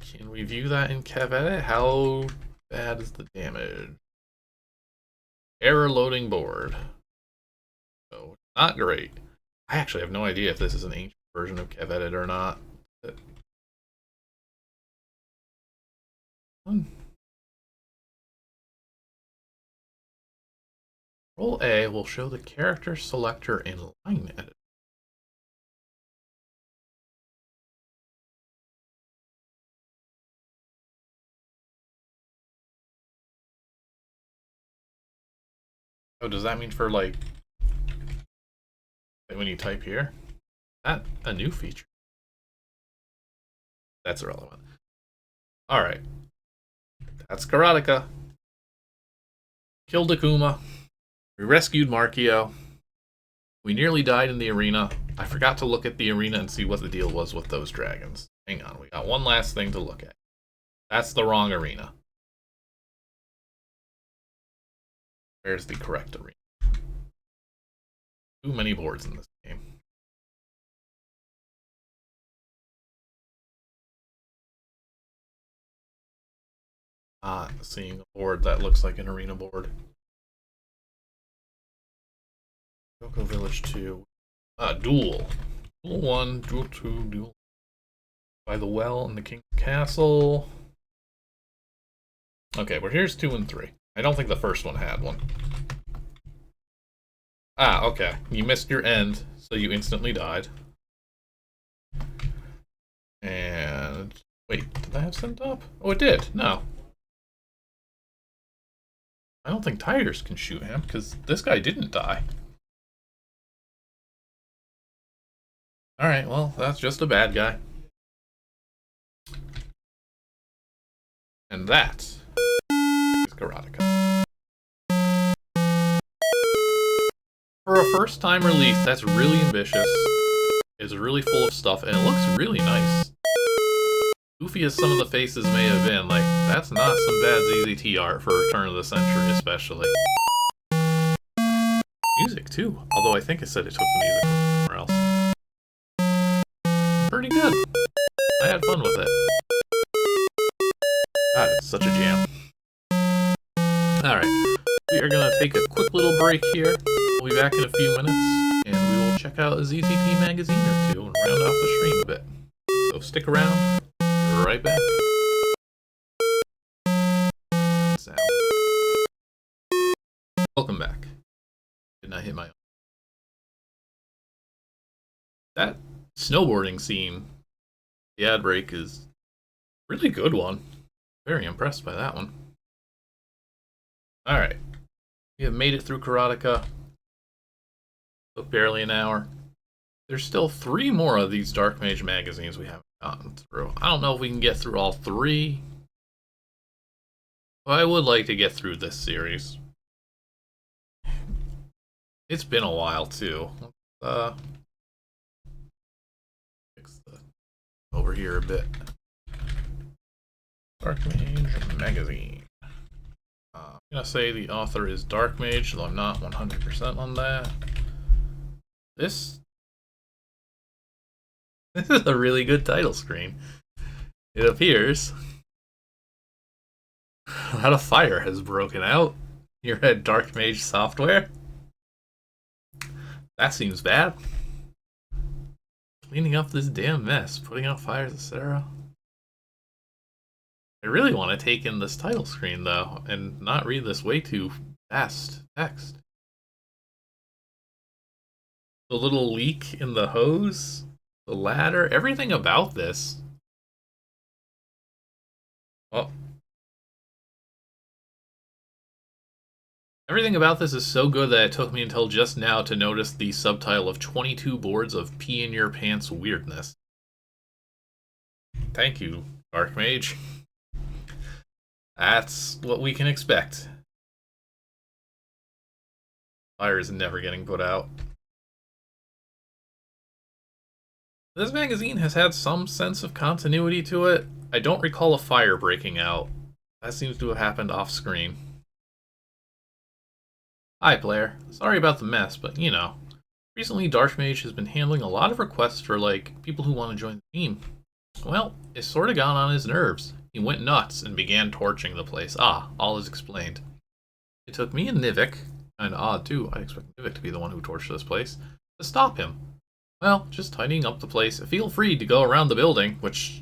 Can we view that in Karateka? How bad is the damage? Error loading board. Oh, not great. I actually have no idea if this is an ancient version of Karateka or not. Roll A will show the character selector in line edit. Oh, does that mean for like when you type here? That a new feature? That's irrelevant. Alright. That's Karateka. Killed Akuma. We rescued Markio. We nearly died in the arena. I forgot to look at the arena and see what the deal was with those dragons. Hang on, we got one last thing to look at. That's the wrong arena. Where's the correct arena? Too many boards in this game. Seeing a board that looks like an arena board. Cocoa Village 2. Duel. Duel 1, Duel 2, Duel. By the Well in the King's Castle. Okay, well here's 2 and 3. I don't think the first one had one. Ah, okay. You missed your end, so you instantly died. And... wait, did that have sent up? Oh, it did. No. I don't think Tigers can shoot him, because this guy didn't die. Alright, well, that's just a bad guy. And that is Karateka. For a first-time release, that's really ambitious. It's really full of stuff, and it looks really nice. Goofy as some of the faces may have been, like, that's not some bad ZZT art for Return of the Century, especially. Music, too. Although I think it said it took the music from somewhere else. Pretty good. I had fun with it. God, it's such a jam. Alright, we are going to take a quick little break here. We'll be back in a few minutes, and we will check out a ZZT magazine or two and round off the stream a bit. So stick around. Be right back. Sound. Welcome back. Did not hit my own. That snowboarding scene, the ad break, is a really good one. Very impressed by that one. Alright. We have made it through Karateka. Took barely an hour. There's still 3 more of these DarkMage magazines we haven't gotten through. I don't know if we can get through all 3. But I would like to get through this series. It's been a while, too. Fix the over here a bit. DarkMage magazine. I'm gonna say the author is DarkMage, though I'm not 100% on that. This is a really good title screen. It appears that a fire has broken out here at DarkMage Software. That seems bad. Cleaning up this damn mess, putting out fires, etc. I really want to take in this title screen, though, and not read this way too fast text. The little leak in the hose, the ladder, everything about this. Well, everything about this is so good that it took me until just now to notice the subtitle of 22 boards of pee in your pants weirdness. Thank you, DarkMage. That's what we can expect. Fire is never getting put out. This magazine has had some sense of continuity to it. I don't recall a fire breaking out. That seems to have happened off screen. Hi, player. Sorry about the mess, but you know. Recently, DarkMage has been handling a lot of requests for, like, people who want to join the team. Well, it's sorta gone on his nerves. He went nuts and began torching the place. Ah, all is explained. It took me and Nivik, kinda odd too, I expect Nivik to be the one who torched this place, to stop him. Well, just tidying up the place. Feel free to go around the building, which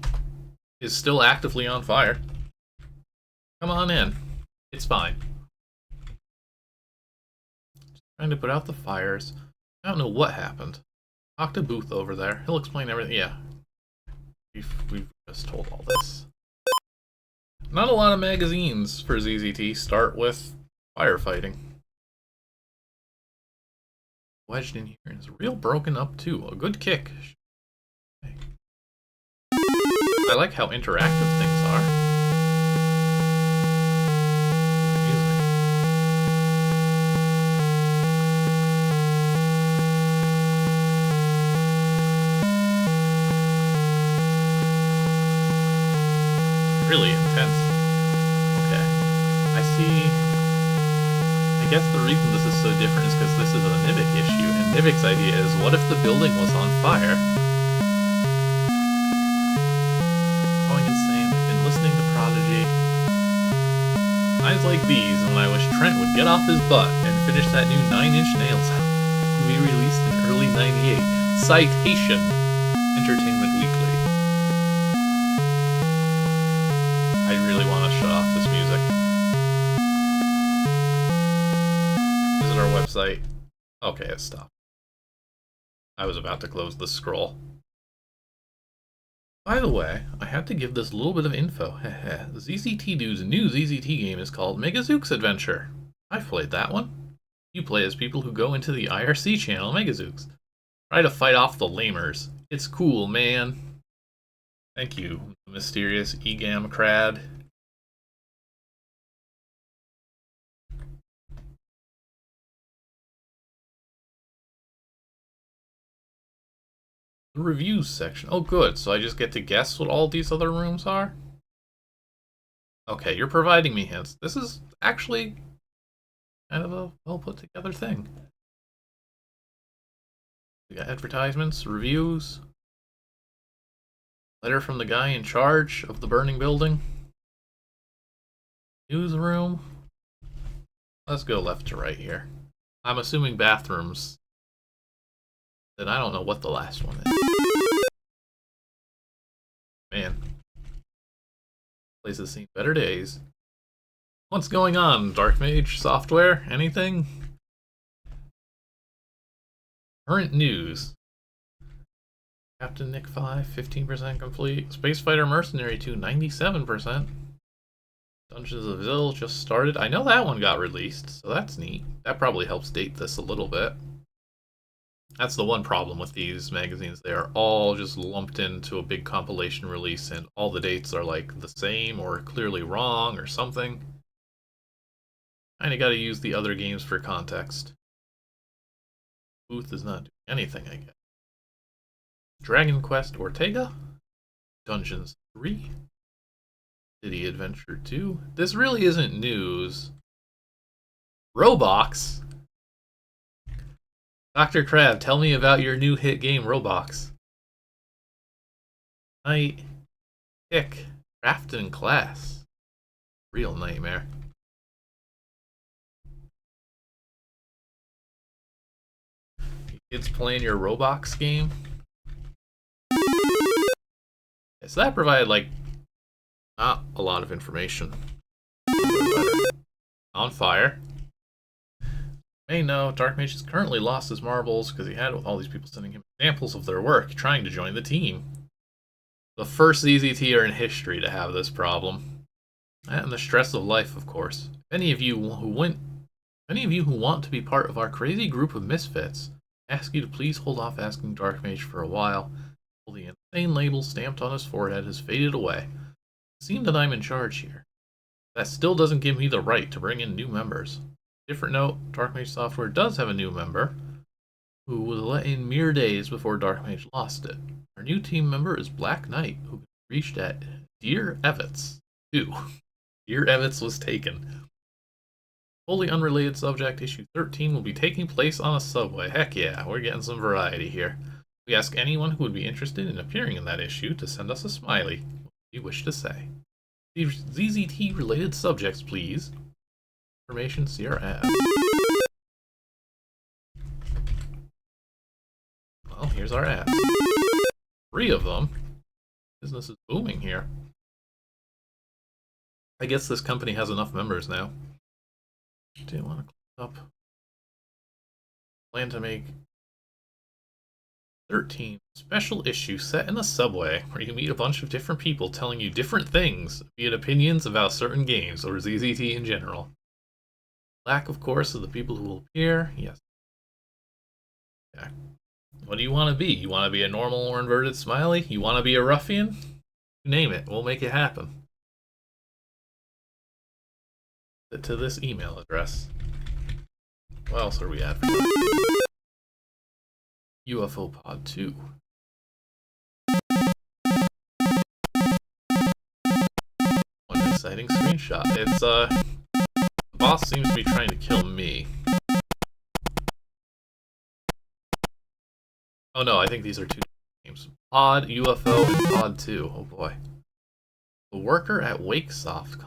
is still actively on fire. Come on in. It's fine. Just trying to put out the fires. I don't know what happened. Talk to Booth over there. He'll explain everything. Yeah. We've just told all this. Not a lot of magazines for ZZT start with firefighting. Wedged in here and is real broken up too. A good kick. I like how interactive things are. Music. Really intense. Okay. I see. I guess the reason this is so different is because this is a Nivik issue, and Nivik's idea is, what if the building was on fire? Going insane. I've been listening to Prodigy. Times like these, and when I wish Trent would get off his butt and finish that new 9-inch Nails to be released in early '98. Citation. Entertainment Weekly. I really want to shut off this music. Our website. Okay, it stopped. I was about to close the scroll. By the way, I had to give this little bit of info. ZZT Dude's new ZZT game is called Megazooks Adventure. I've played that one. You play as people who go into the IRC channel Megazooks. Try to fight off the lamers. It's cool, man. Thank you, mysterious Egam Crad. The reviews section. Oh, good. So I just get to guess what all these other rooms are? Okay, you're providing me hints. This is actually kind of a well put together thing. We got advertisements, reviews, letter from the guy in charge of the burning building, newsroom. Let's go left to right here. I'm assuming bathrooms. Then I don't know what the last one is. Man. Place has seen better days. What's going on, DarkMage Software? Anything? Current news. Captain Nick 5, 15% complete. Spacefighter Mercenary 2, 97%. Dungeons of Zil just started. I know that one got released, so that's neat. That probably helps date this a little bit. That's the one problem with these magazines. They are all just lumped into a big compilation release, and all the dates are like the same or clearly wrong or something. Kinda gotta use the other games for context. Booth is not doing anything, I guess. Dragon Quest Ortega? Dungeons 3? City Adventure 2. This really isn't news. Roblox? Dr. Crab, tell me about your new hit game, Roblox. Night. Pick. Craft and class. Real nightmare. Kids playing your Roblox game? So that provided, like, not a lot of information. On fire. May know, DarkMage has currently lost his marbles because he had all these people sending him examples of their work trying to join the team. The first ZZTer in history to have this problem. And the stress of life, of course. Any of you who want to be part of our crazy group of misfits, I ask you to please hold off asking DarkMage for a while until the insane label stamped on his forehead has faded away. It seems that I'm in charge here. That still doesn't give me the right to bring in new members. Different note, DarkMage Software does have a new member who was let in mere days before DarkMage lost it. Our new team member is Black Knight, who reached at Dear Evans 2. Dear Evans was taken. Fully unrelated subject, issue 13 will be taking place on a subway. Heck yeah, we're getting some variety here. We ask anyone who would be interested in appearing in that issue to send us a smiley. What do you wish to say? ZZT related subjects, please. Information, see our ads. Well, here's our ads. 3 of them. Business is booming here. I guess this company has enough members now. Do you want to click up? Plan to make 13 special issue set in a subway where you meet a bunch of different people telling you different things, be it opinions about certain games or ZZT in general. Lack, of course, of the people who will appear. Yes. Okay. What do you want to be? You want to be a normal or inverted smiley? You want to be a ruffian? You name it. We'll make it happen. To this email address. What else are we at? UFO Pod 2. One exciting screenshot. It's the boss seems to be trying to kill me. Oh no, I think these are 2 games. Pod, UFO, and Pod 2. Oh boy. The worker at Wakesoft.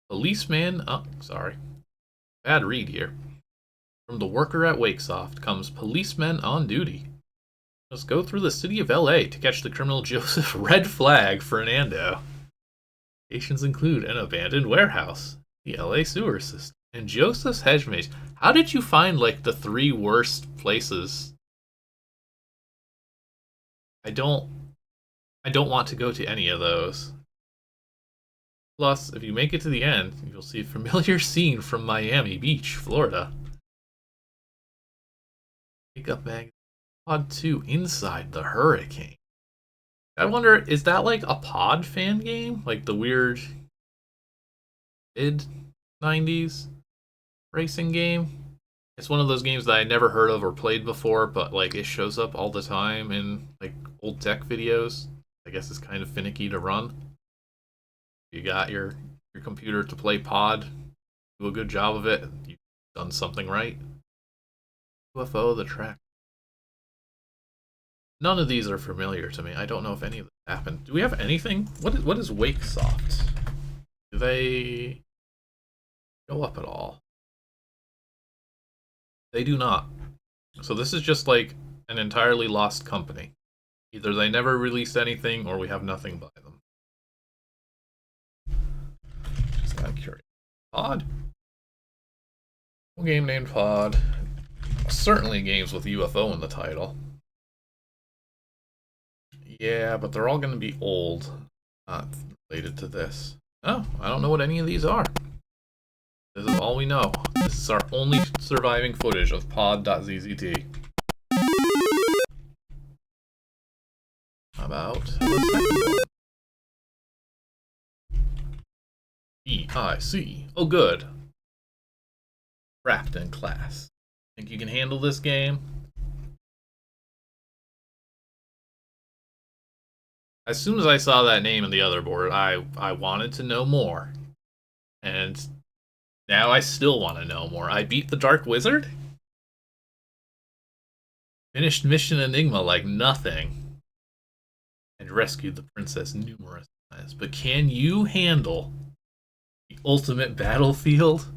Policeman, oh, sorry. Bad read here. From the worker at Wakesoft comes policemen on duty. Let's go through the city of LA to catch the criminal Joseph Red Flag Fernando. Locations include an abandoned warehouse, the LA sewer system, and Joseph's hedge maze. How did you find, like, the 3 worst places? I don't want to go to any of those. Plus, if you make it to the end, you'll see a familiar scene from Miami Beach, Florida. Makeup Magazine Pod 2 Inside the Hurricane. I wonder, is that like a Pod fan game? Like the weird mid-90s racing game? It's one of those games that I never heard of or played before, but like it shows up all the time in like old tech videos. I guess it's kind of finicky to run. You got your computer to play Pod, do a good job of it, you've done something right. UFO, the track. None of these are familiar to me. I don't know if any of this happened. Do we have anything? What is Wakesoft? Do they go up at all? They do not. So this is just like an entirely lost company. Either they never released anything or we have nothing by them. Just I'm curious. Pod? A game named Pod. Certainly games with UFO in the title. Yeah, but they're all going to be old. Not related to this. Oh, I don't know what any of these are. This is all we know. This is our only surviving footage of pod.zzt. How about the second one? EIC. Oh, good. Wrapped in class. Think you can handle this game? As soon as I saw that name in the other board, I wanted to know more. And now I still want to know more. I beat the Dark Wizard? Finished Mission Enigma like nothing. And rescued the princess numerous times. But can you handle the ultimate battlefield?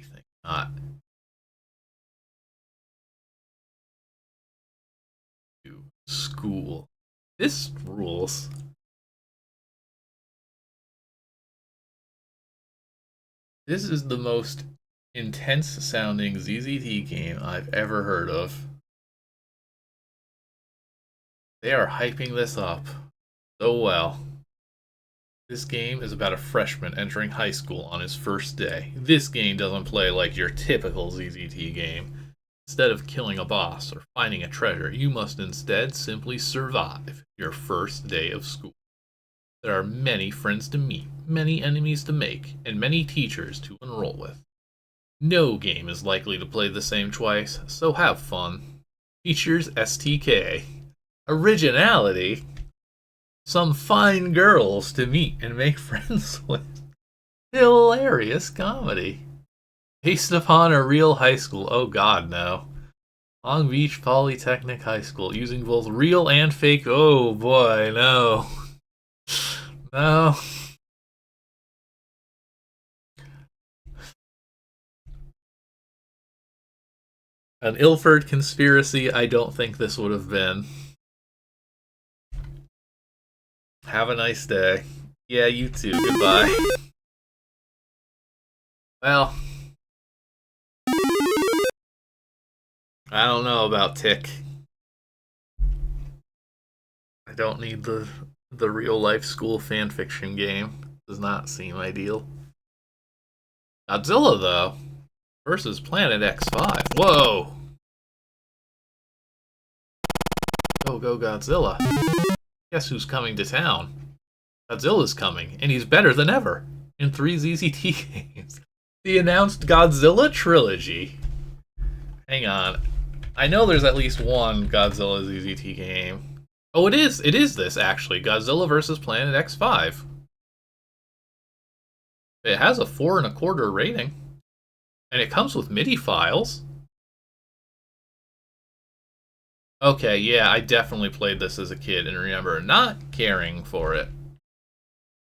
I think not. School. This rules. This is the most intense sounding ZZT game I've ever heard of. They are hyping this up so well. This game is about a freshman entering high school on his first day. This game doesn't play like your typical ZZT game. Instead of killing a boss or finding a treasure, you must instead simply survive your first day of school. There are many friends to meet, many enemies to make, and many teachers to enroll with. No game is likely to play the same twice, so have fun. Features STK. Originality. Some fine girls to meet and make friends with. Hilarious comedy. Based upon a real high school. Oh god, no. Long Beach Polytechnic High School, using both real and fake. Oh boy, no. No. An Ilford conspiracy, I don't think this would have been. Have a nice day. Yeah, you too. Goodbye. Well, I don't know about Tick. I don't need the real life school fanfiction game. Does not seem ideal. Godzilla though versus Planet X5. Whoa! Go Godzilla! Guess who's coming to town? Godzilla's coming, and he's better than ever in 3 ZZT games. The announced Godzilla trilogy. Hang on. I know there's at least one Godzilla ZZT game. Oh, it is. It is this, actually. Godzilla vs. Planet X5. It has a 4.25 rating. And it comes with MIDI files. Okay, yeah, I definitely played this as a kid and remember not caring for it.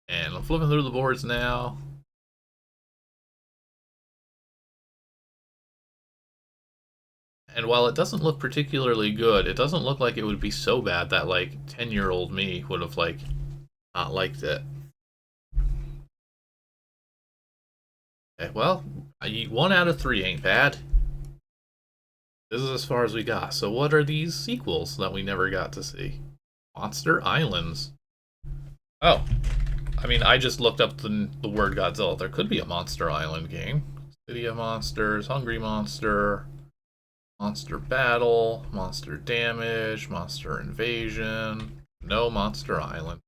And I'm flipping through the boards now. And while it doesn't look particularly good, it doesn't look like it would be so bad that, like, 10-year-old me would have, like, not liked it. Okay, well, 1 out of 3 ain't bad. This is as far as we got. So what are these sequels that we never got to see? Monster Islands. Oh. I mean, I just looked up the word Godzilla. There could be a Monster Island game. City of Monsters, Hungry Monster, Monster Battle, Monster Damage, Monster Invasion, no Monster Island.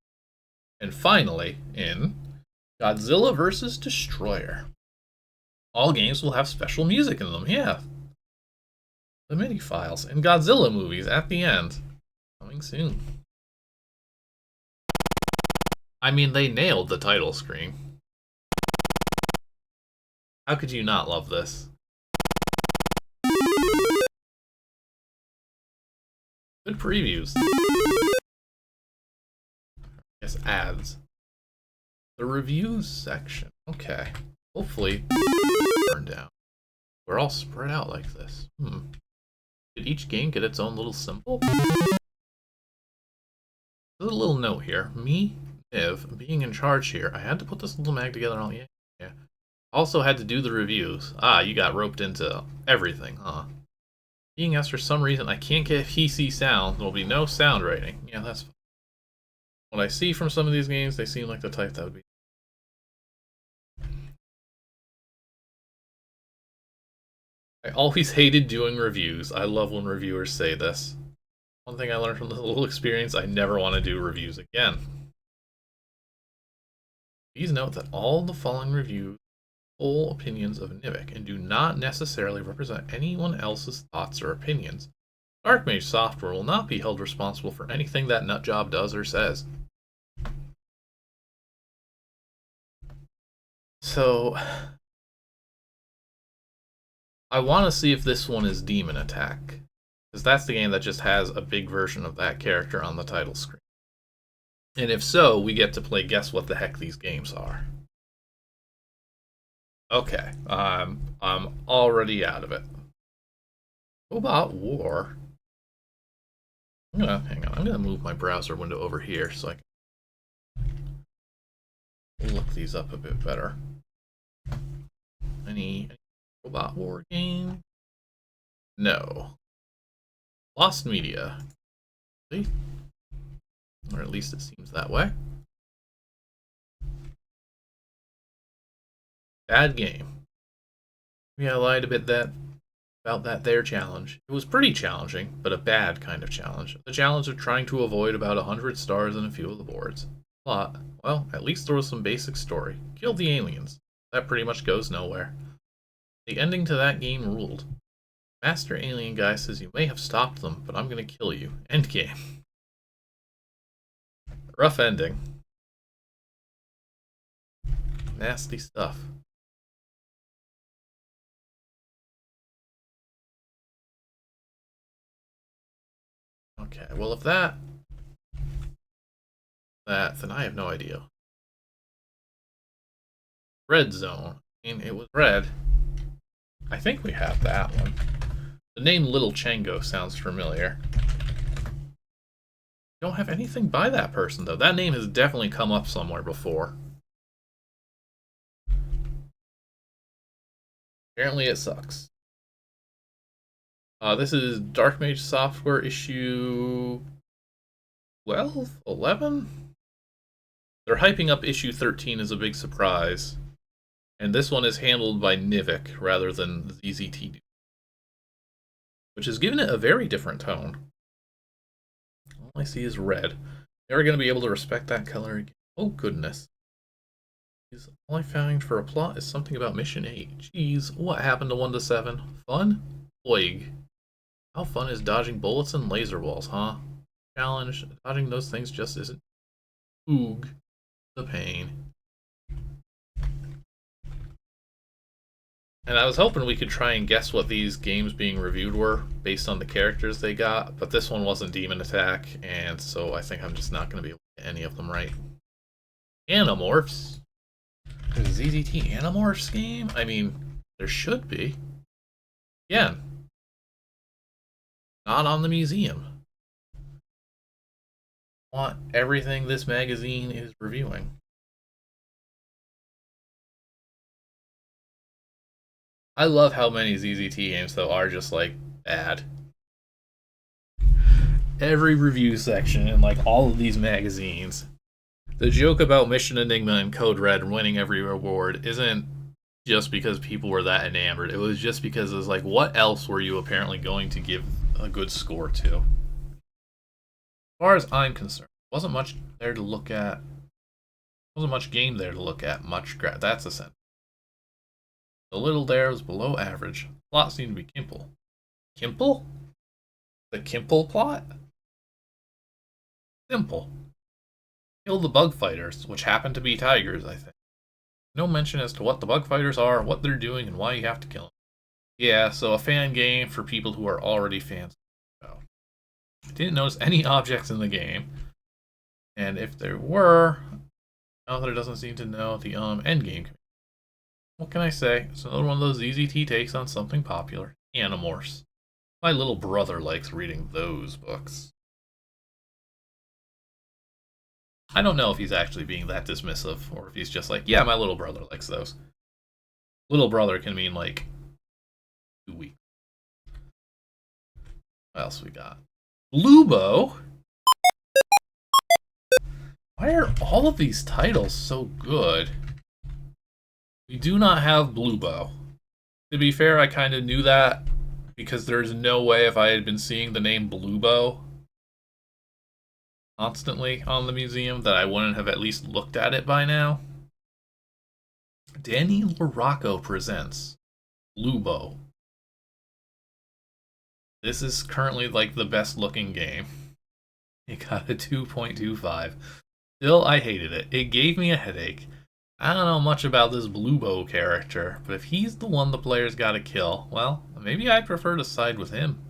And finally, in Godzilla vs. Destroyer. All games will have special music in them, yeah. The MIDI files and Godzilla movies at the end. Coming soon. I mean, they nailed the title screen. How could you not love this? Good previews. I guess ads. The reviews section. Okay. Hopefully, turn down. We're all spread out like this. Did each game get its own little symbol? There's a little note here. Me, Niv, being in charge here. I had to put this little mag together. Yeah. Also had to do the reviews. Ah, you got roped into everything, huh? Being asked for some reason I can't get PC sound, there will be no sound rating. Yeah, that's fine. What I see from some of these games, they seem like the type that would be. I always hated doing reviews. I love when reviewers say this. One thing I learned from this little experience, I never want to do reviews again. Please note that all the following reviews are full opinions of Nivik and do not necessarily represent anyone else's thoughts or opinions. DarkMage software will not be held responsible for anything that nutjob does or says. So, I want to see if this one is Demon Attack, because that's the game that just has a big version of that character on the title screen. And if so, we get to play guess what the heck these games are. Okay, I'm already out of it. Robot War. Hang on. I'm gonna move my browser window over here so I can look these up a bit better. Any Robot War game? No. Lost Media. See? Or at least it seems that way. Bad game. Yeah, I lied a bit about that there challenge. It was pretty challenging, but a bad kind of challenge. The challenge of trying to avoid about 100 stars in a few of the boards. Plot, well, at least there was some basic story. Killed the aliens. That pretty much goes nowhere. The ending to that game ruled. Master alien guy says you may have stopped them, but I'm gonna kill you. Endgame. Rough ending. Nasty stuff. Okay, well if that, then I have no idea. Red Zone. I mean, it was red. I think we have that one. The name Little Chango sounds familiar. Don't have anything by that person, though. That name has definitely come up somewhere before. Apparently it sucks. This is DarkMage software issue 12? 11? They're hyping up issue 13 as a big surprise. And this one is handled by Nivik rather than ZZT, which has given it a very different tone. All I see is red. Never going to be able to respect that color again. Oh, goodness. All I found for a plot is something about Mission 8. Jeez, what happened to 1 to 7? Fun? Oig. How fun is dodging bullets and laser walls, huh? Challenge. Dodging those things just isn't. Oog. The pain. And I was hoping we could try and guess what these games being reviewed were based on the characters they got, but this one wasn't Demon Attack, and so I think I'm just not going to be able to get any of them right. Animorphs? There's a ZZT Animorphs game? I mean, there should be. Again, not on the museum. I want everything this magazine is reviewing. I love how many ZZT games, though, are just, like, bad. Every review section in, like, all of these magazines. The joke about Mission Enigma and Code Red winning every award isn't just because people were that enamored. It was just because it was like, what else were you apparently going to give a good score to? As far as I'm concerned, wasn't much there to look at. Wasn't much game there to look at. That's a sentence. The little there was below average. Plot seemed to be Kimple. Kimple? The Kimple plot? Simple. Kill the bug fighters, which happen to be tigers, I think. No mention as to what the bug fighters are, what they're doing, and why you have to kill them. Yeah, so a fan game for people who are already fans of the show. I didn't notice any objects in the game. And if there were, the author doesn't seem to know the endgame. What can I say? It's another one of those ZZT takes on something popular. Animorphs. My little brother likes reading those books. I don't know if he's actually being that dismissive, or if he's just like, yeah, my little brother likes those. Little brother can mean, like, 2 weeks. What else we got? Bluebo? Why are all of these titles so good? We do not have Bluebo. To be fair, I kind of knew that, because there's no way if I had been seeing the name Bluebo constantly on the museum that I wouldn't have at least looked at it by now. Danny LaRocco presents Bluebo. This is currently like the best looking game. It got a 2.25. Still, I hated it. It gave me a headache. I don't know much about this Blue Bow character, but if he's the one the players gotta kill, well, maybe I'd prefer to side with him.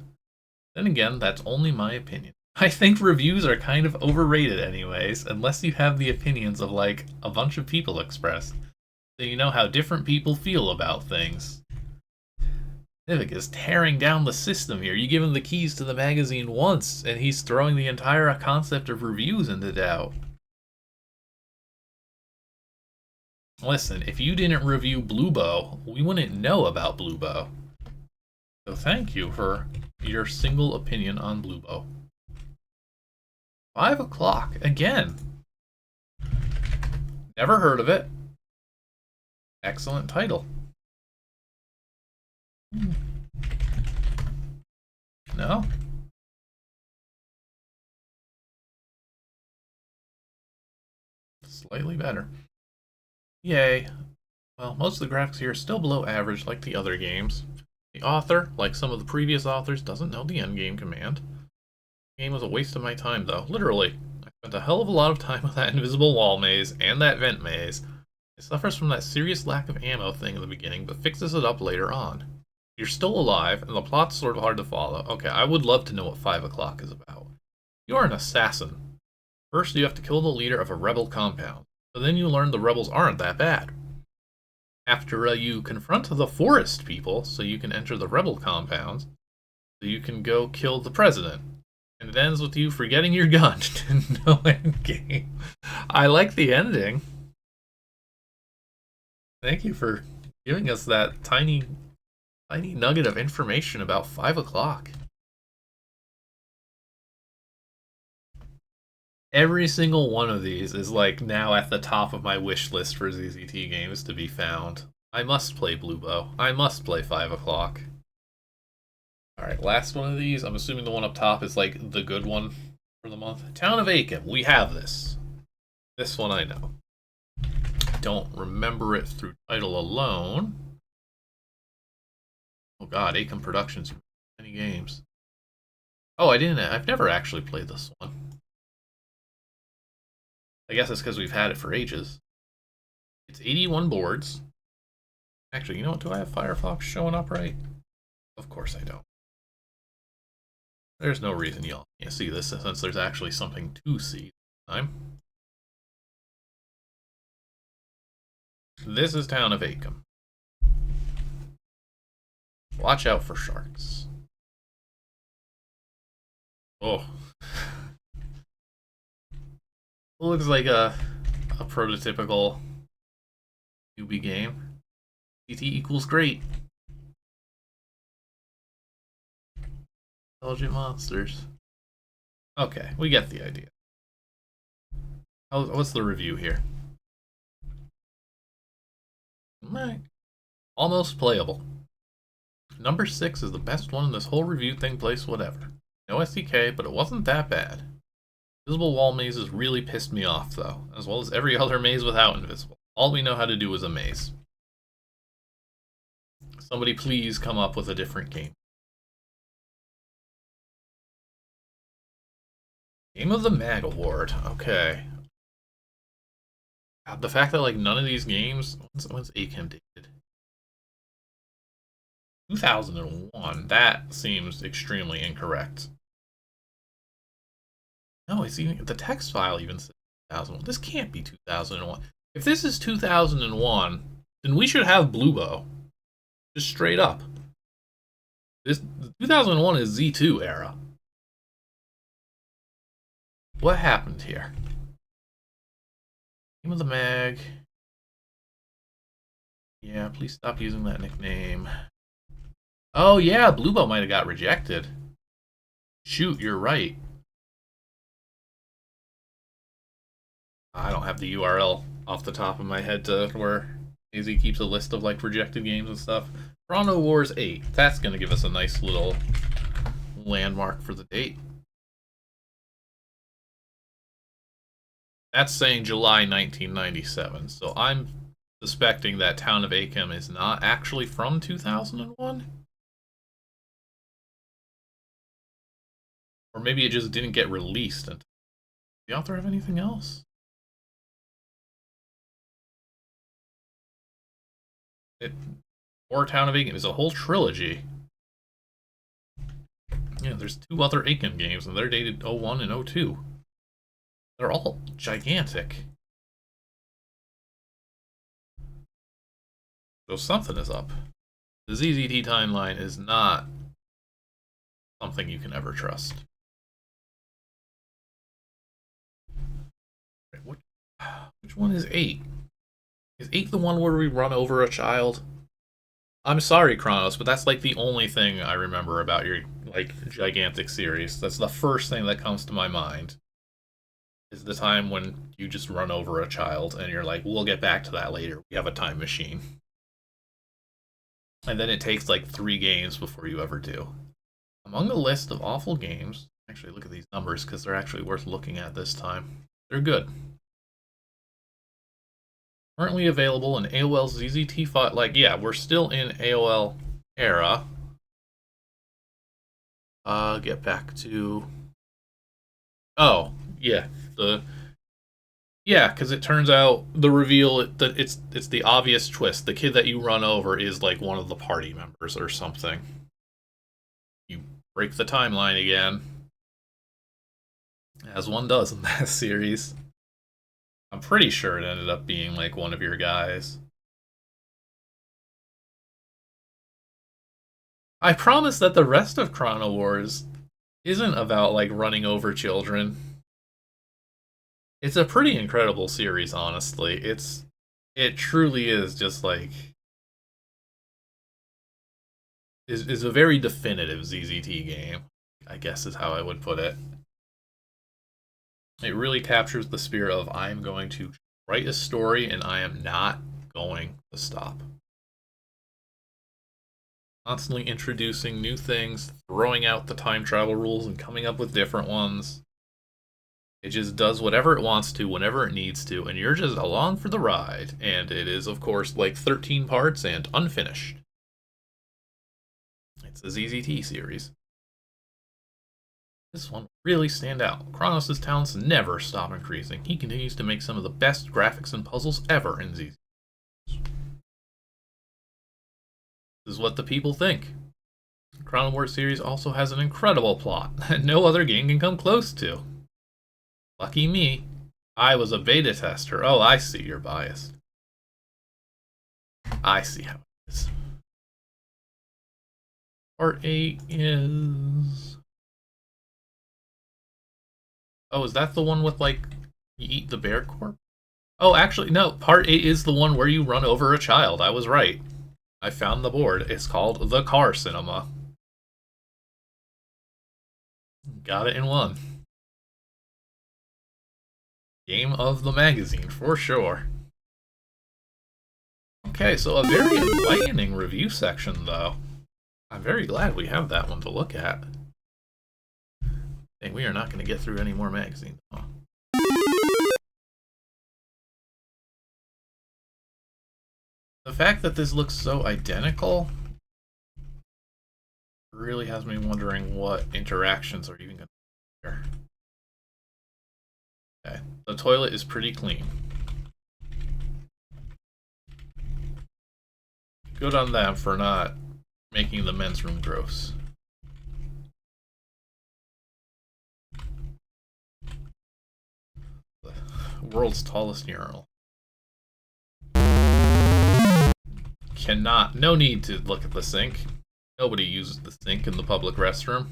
Then again, that's only my opinion. I think reviews are kind of overrated anyways, unless you have the opinions of like a bunch of people expressed. So you know how different people feel about things. Civic is tearing down the system here. You give him the keys to the magazine once, and he's throwing the entire concept of reviews into doubt. Listen, if you didn't review Blue Bow, we wouldn't know about Blue Bow. So thank you for your single opinion on Blue Bow. 5 o'clock, again. Never heard of it. Excellent title. No? Slightly better. Yay. Well, most of the graphics here are still below average like the other games. The author, like some of the previous authors, doesn't know the endgame command. The game was a waste of my time, though. Literally. I spent a hell of a lot of time with that invisible wall maze and that vent maze. It suffers from that serious lack of ammo thing in the beginning, but fixes it up later on. You're still alive, and the plot's sort of hard to follow. Okay, I would love to know what 5 o'clock is about. You're an assassin. First, you have to kill the leader of a rebel compound, but then you learn the rebels aren't that bad. After you confront the forest people, so you can enter the rebel compounds, so you can go kill the president. And it ends with you forgetting your gun. No endgame. I like the ending. Thank you for giving us that tiny nugget of information about 5 o'clock. Every single one of these is like now at the top of my wish list for ZZT games to be found. I must play Blue Bow. I must play 5 o'clock. Alright, last one of these. I'm assuming the one up top is like the good one for the month. Town of Aiken. We have this. This one I know. Don't remember it through title alone. Oh god, Aiken Productions. Many games. Oh, I've never actually played this one. I guess it's because we've had it for ages. It's 81 boards. Actually, you know what? Do I have Firefox showing up right? Of course I don't. There's no reason y'all can't see this since there's actually something to see this time. This is Town of Aiken. Watch out for sharks. Oh. Looks like a prototypical newbie game. CT equals great. Intelligent monsters. Okay, we get the idea. What's the review here? Right. Almost playable. Number 6 is the best one in this whole review thing place whatever. No SDK, but it wasn't that bad. Invisible wall mazes really pissed me off though, as well as every other maze without invisible. All we know how to do is a maze. Somebody please come up with a different game. Game of the Mag Award. Okay. God, the fact that like none of these games, when's Aiken dated? 2001. That seems extremely incorrect. No, it's even the text file even says 2001. This can't be 2001. If this is 2001, then we should have Blue Bow. Just straight up. This 2001 is Z2 era. What happened here? Name of the mag. Yeah, please stop using that nickname. Oh yeah, Blue Bow might have got rejected. Shoot, you're right. I don't have the URL off the top of my head to where AZ keeps a list of like rejected games and stuff. Toronto Wars 8. That's gonna give us a nice little landmark for the date. That's saying July 1997, so I'm suspecting that Town of Aiken is not actually from 2001. Or maybe it just didn't get released. Does the author have anything else? Or Town of Aiken is a whole trilogy. Yeah, there's 2 other Aiken games, and they're dated 01 and 02. They're all gigantic. So something is up. The ZZT timeline is not something you can ever trust. Which one is 8? Is 8 the one where we run over a child? I'm sorry, Kronos, but that's like the only thing I remember about your like gigantic series. That's the first thing that comes to my mind. Is the time when you just run over a child and you're like, we'll get back to that later. We have a time machine. And then it takes like 3 games before you ever do. Among the list of awful games, actually look at these numbers because they're actually worth looking at this time. They're good. Currently available in AOL ZZT file. Like, yeah, we're still in AOL era. Get back to. Oh, yeah, because it turns out the reveal that it's the obvious twist. The kid that you run over is like one of the party members or something. You break the timeline again, as one does in that series. I'm pretty sure it ended up being like one of your guys. I promise that the rest of Chrono Wars isn't about like running over children. It's a pretty incredible series, honestly. It truly is just like is a very definitive ZZT game, I guess is how I would put it. It really captures the spirit of I am going to write a story and I am not going to stop. Constantly introducing new things, throwing out the time travel rules and coming up with different ones. It just does whatever it wants to, whenever it needs to, and you're just along for the ride. And it is, of course, like 13 parts and unfinished. It's a ZZT series. This one really stand out. Kronos' talents never stop increasing. He continues to make some of the best graphics and puzzles ever in ZZT. This is what the people think. The Chrono Wars series also has an incredible plot that no other game can come close to. Lucky me. I was a beta tester. Oh, I see you're biased. I see how it is. Part 8 is... Oh, is that the one with, like, you eat the bear corpse? Oh, actually, no. Part 8 is the one where you run over a child. I was right. I found the board. It's called The Car Cinema. Got it in one. Game of the magazine, for sure. Okay, so a very enlightening review section, though. I'm very glad we have that one to look at. Dang, we are not going to get through any more magazines, huh? The fact that this looks so identical really has me wondering what interactions are even going to be here. Okay, the toilet is pretty clean. Good on them for not making the men's room gross. The world's tallest urinal. No need to look at the sink. Nobody uses the sink in the public restroom.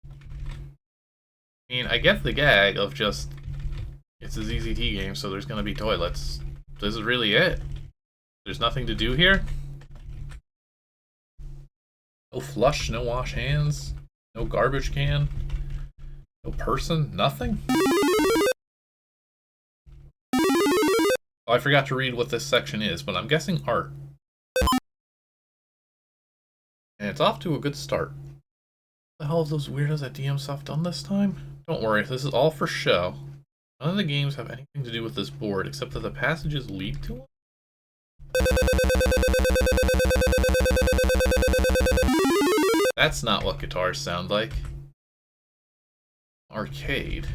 I mean, I get the gag of just, it's a ZZT game, so there's gonna be toilets. This is really it. There's nothing to do here. No flush, no wash hands, no garbage can, no person, nothing. Oh, I forgot to read what this section is, but I'm guessing art. And it's off to a good start. What the hell have those weirdos at DMSoft done this time? Don't worry, this is all for show. None of the games have anything to do with this board, except that the passages lead to them. That's not what guitars sound like. Arcade.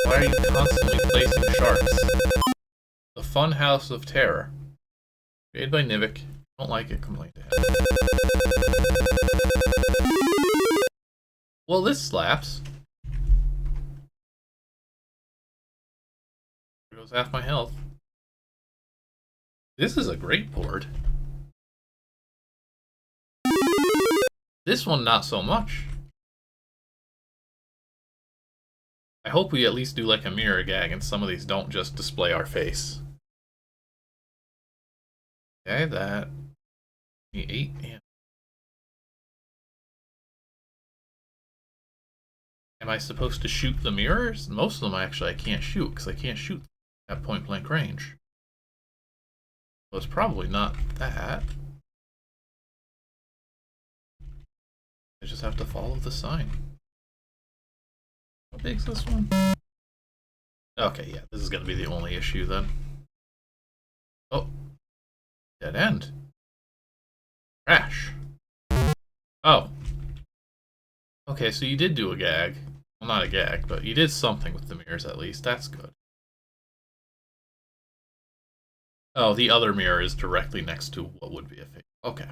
Why are you constantly placing sharks? The Fun House of Terror. Created by Nivik. Don't like it, complain to him. Well, this slaps. There goes half my health. This is a great board. This one, not so much. I hope we at least do like a mirror gag and some of these don't just display our face. Okay, that... 8 and... Am I supposed to shoot the mirrors? Most of them I can't shoot because I can't shoot at point blank range. So it's probably not that. I just have to follow the sign. How big's this one? Okay, yeah, this is going to be the only issue then. Oh. Dead end. Crash. Oh. Okay, so you did do a gag. Well, not a gag, but you did something with the mirrors at least. That's good. Oh, the other mirror is directly next to what would be a face. Okay.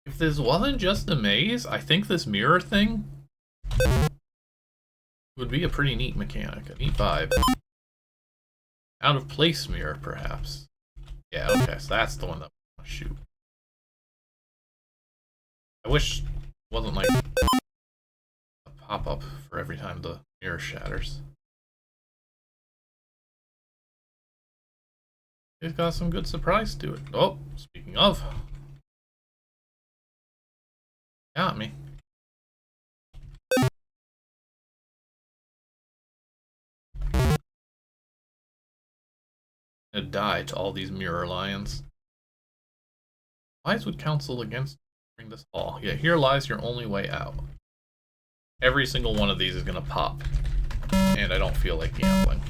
If this wasn't just a maze, I think this mirror thing would be a pretty neat mechanic, a neat vibe. Out of place mirror, perhaps. Yeah, okay, so that's the one that I want to shoot. I wish it wasn't like a pop-up for every time the mirror shatters. It's got some good surprise to it. Oh, speaking of. Got me. Gonna die to all these mirror lions. Wise would counsel against entering this hall. Yeah, here lies your only way out. Every single one of these is gonna pop. And I don't feel like gambling.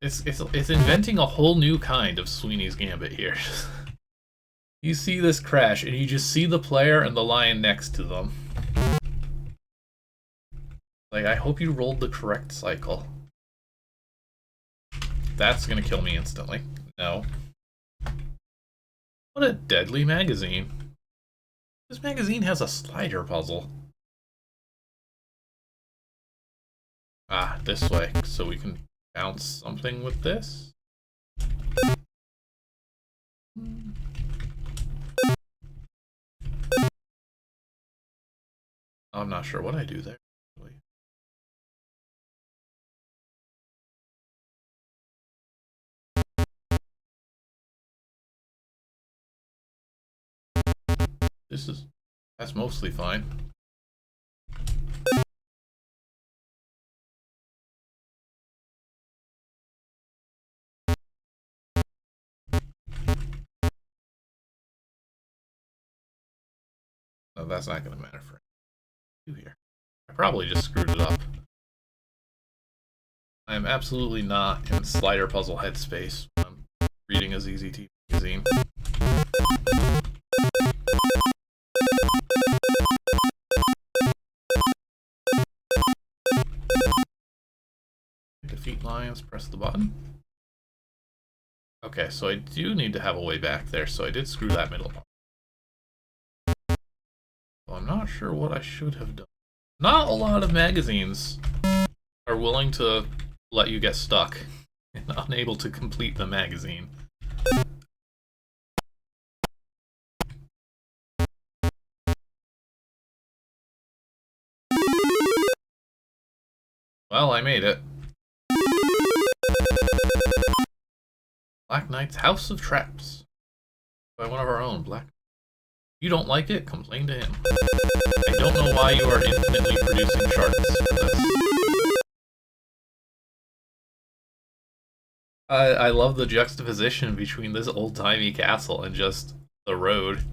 It's inventing a whole new kind of Sweeney's Gambit here. You see this crash, and you just see the player and the lion next to them. Like, I hope you rolled the correct cycle. That's gonna kill me instantly. No. What a deadly magazine. This magazine has a slider puzzle. Ah, this way, so we can bounce something with this. I'm not sure what I do there. That's mostly fine. No, that's not going to matter for you here. I probably just screwed it up. I am absolutely not in slider puzzle headspace when I'm reading a ZZT magazine. Defeat lions, press the button. Okay, so I do need to have a way back there, so I did screw that middle part. So I'm not sure what I should have done. Not a lot of magazines are willing to let you get stuck and unable to complete the magazine. Well, I made it. Black Knight's House of Traps. By one of our own, Black. You don't like it? Complain to him. I don't know why you are infinitely producing charts for this. I love the juxtaposition between this old-timey castle and just the road.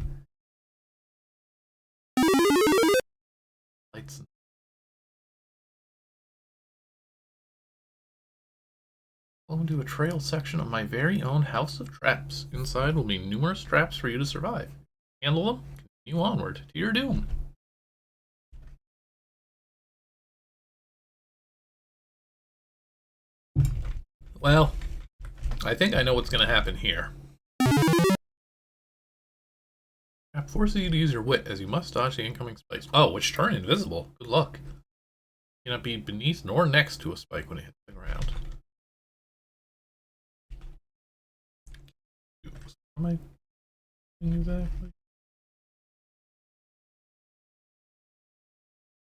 Lights. Welcome to a trail section of my very own house of traps. Inside will be numerous traps for you to survive. Handle them, continue onward to your doom. Well, I think I know what's going to happen here. Trap forces you to use your wit, as you must dodge the incoming spikes. Oh, which turn invisible. Good luck. You cannot be beneath nor next to a spike when it hits the ground. What am I doing exactly?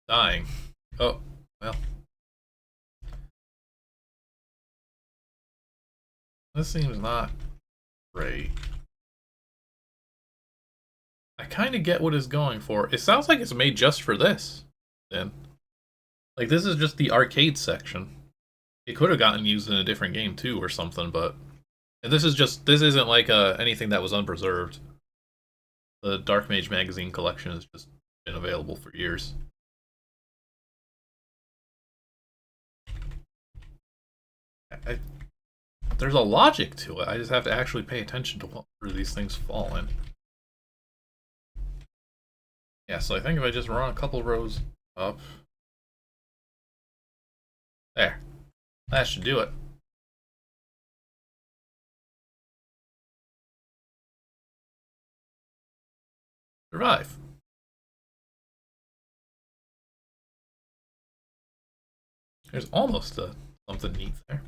Dying. Oh, well. This seems not great. I kind of get what it's going for. It sounds like it's made just for this, then. Like, this is just the arcade section. It could have gotten used in a different game, too, or something, but... And this isn't like anything that was unpreserved. The DarkMage magazine collection has just been available for years. There's a logic to it. I just have to actually pay attention to where these things fall in. Yeah, so I think if I just run a couple rows up... There. That should do it. Survive. There's almost something neat there.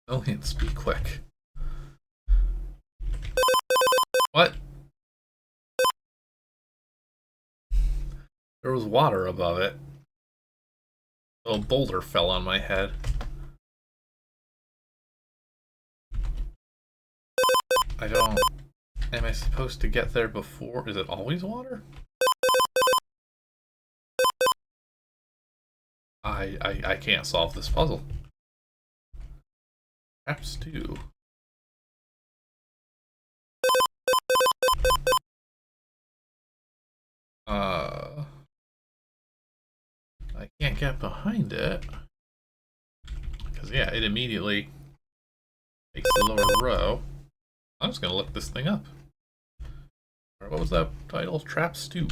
No hints, be quick. What? There was water above it. A boulder fell on my head. I don't... Am I supposed to get there before? Is it always water? I can't solve this puzzle. Perhaps too. I can't get behind it. Because, yeah, it immediately takes the lower row. I'm just going to look this thing up. What was that title? Traps 2.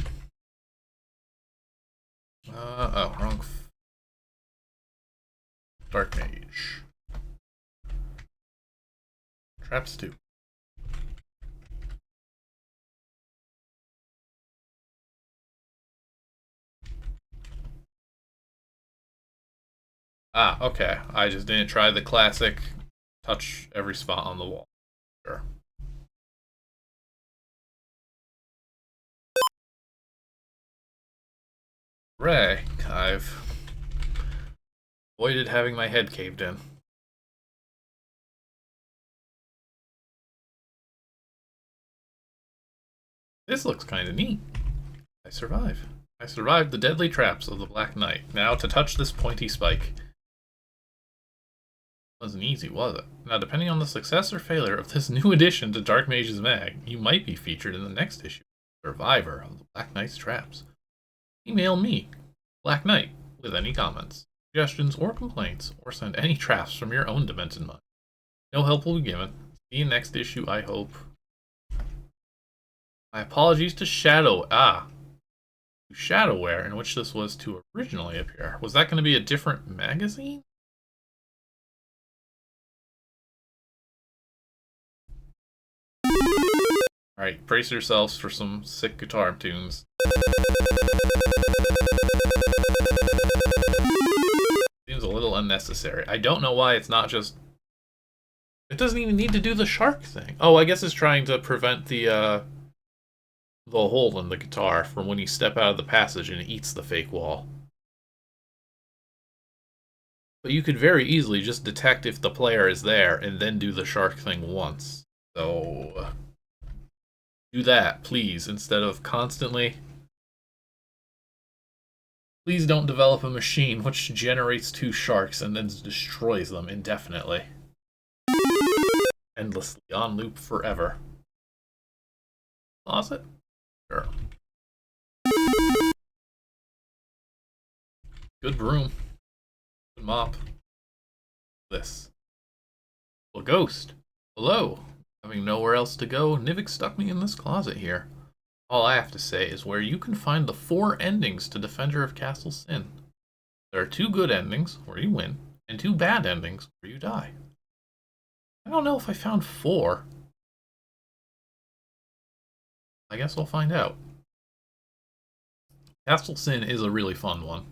Oh, wrong. DarkMage. Traps 2. Ah, okay. I just didn't try the classic touch every spot on the wall. Sure. Hooray, I've avoided having my head caved in. This looks kind of neat. I survive. I survived the deadly traps of the Black Knight. Now to touch this pointy spike. Wasn't easy, was it? Now, depending on the success or failure of this new addition to DarkMage's mag, you might be featured in the next issue, Survivor of the Black Knight's Traps. Email me, Black Knight, with any comments, suggestions, or complaints, or send any traps from your own demented mind. No help will be given. See you next issue, I hope. My apologies to Shadowware, in which this was to originally appear. Was that going to be a different magazine? Alright, brace yourselves for some sick guitar tunes. Seems a little unnecessary. I don't know why it's not just... It doesn't even need to do the shark thing. Oh, I guess it's trying to prevent the hole in the guitar from when you step out of the passage and it eats the fake wall. But you could very easily just detect if the player is there and then do the shark thing once. So... do that, please, instead of constantly... Please don't develop a machine which generates 2 sharks and then destroys them indefinitely. Endlessly, on loop forever. Closet? Sure. Good broom. Good mop. This. Well, ghost. Hello. Having nowhere else to go, Nivik stuck me in this closet here. All I have to say is where you can find the 4 endings to Defender of Castle Sin. There are 2 good endings, where you win, and 2 bad endings, where you die. I don't know if I found 4. I guess I'll find out. Castle Sin is a really fun one.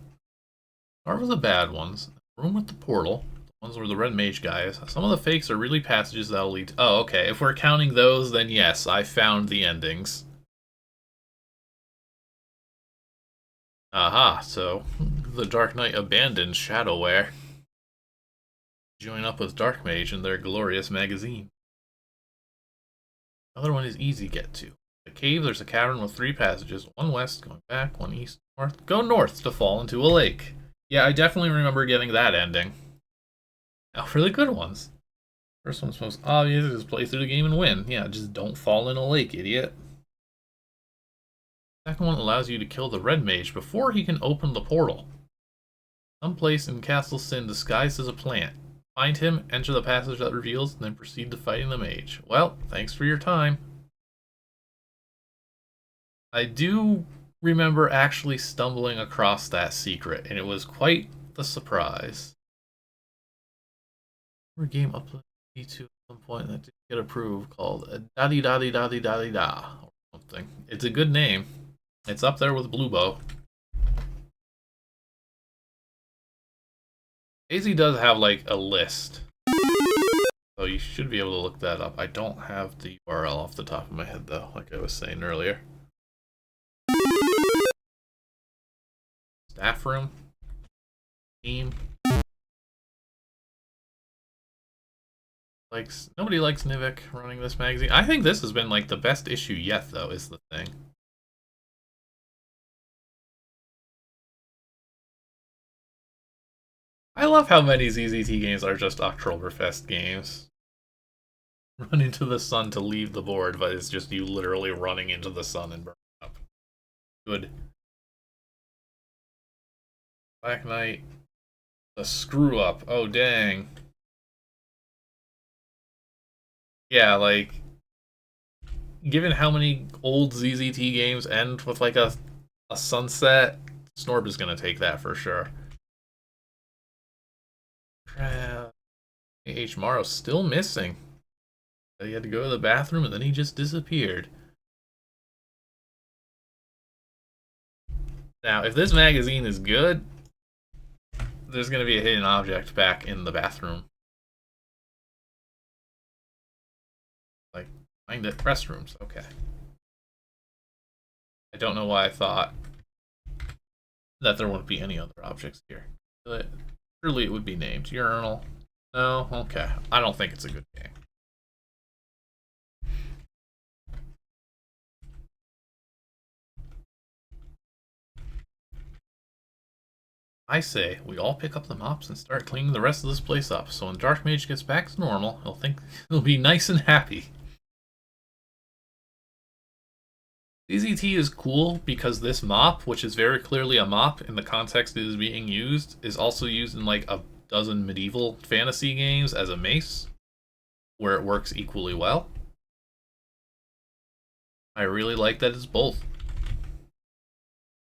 Start with the bad ones. Room with the portal. The ones where the red mage guy is. Some of the fakes are really passages that'll lead to... Oh, okay. If we're counting those, then yes, I found the endings. Aha, so the Dark Knight abandons Shadowware. Join up with DarkMage in their glorious magazine. Another one is easy to get to. The cave, there's a cavern with 3 passages. 1 west, going back, 1 east, north. Go north to fall into a lake. Yeah, I definitely remember getting that ending. Now for the good ones. First one's most obvious, is play through the game and win. Yeah, just don't fall in a lake, idiot. Second one allows you to kill the red mage before he can open the portal. Someplace in Castle Sin disguised as a plant. Find him, enter the passage that reveals, and then proceed to fighting the mage. Well, thanks for your time. I do remember actually stumbling across that secret, and it was quite the surprise. A game uploaded to at some point that didn't get approved called Daddy Daddy Daddy Daddy Da or something. It's a good name. It's up there with Blue Bow. Daisy does have like a list, so you should be able to look that up. I don't have the URL off the top of my head though, like I was saying earlier. Staff room. Team. Nobody likes Nivik running this magazine. I think this has been like the best issue yet though, is the thing. I love how many ZZT games are just Oktoberfest games. Run into the sun to leave the board, but it's just you literally running into the sun and burning up. Good. Black Knight. The screw up. Oh, dang. Yeah, like, given how many old ZZT games end with like a sunset, Snorb is going to take that for sure. H. Morrow's still missing. He had to go to the bathroom and then he just disappeared. Now, if this magazine is good, there's going to be a hidden object back in the bathroom. Like, find it. Restrooms. Okay. I don't know why I thought that there wouldn't be any other objects here. Surely it would be named. Urinal. No? Okay. I don't think it's a good game. I say, we all pick up the mops and start cleaning the rest of this place up, so when DarkMage gets back to normal, he'll think he'll be nice and happy. ZZT is cool because this mop, which is very clearly a mop in the context it is being used, is also used in like a dozen medieval fantasy games as a mace, where it works equally well. I really like that it's both.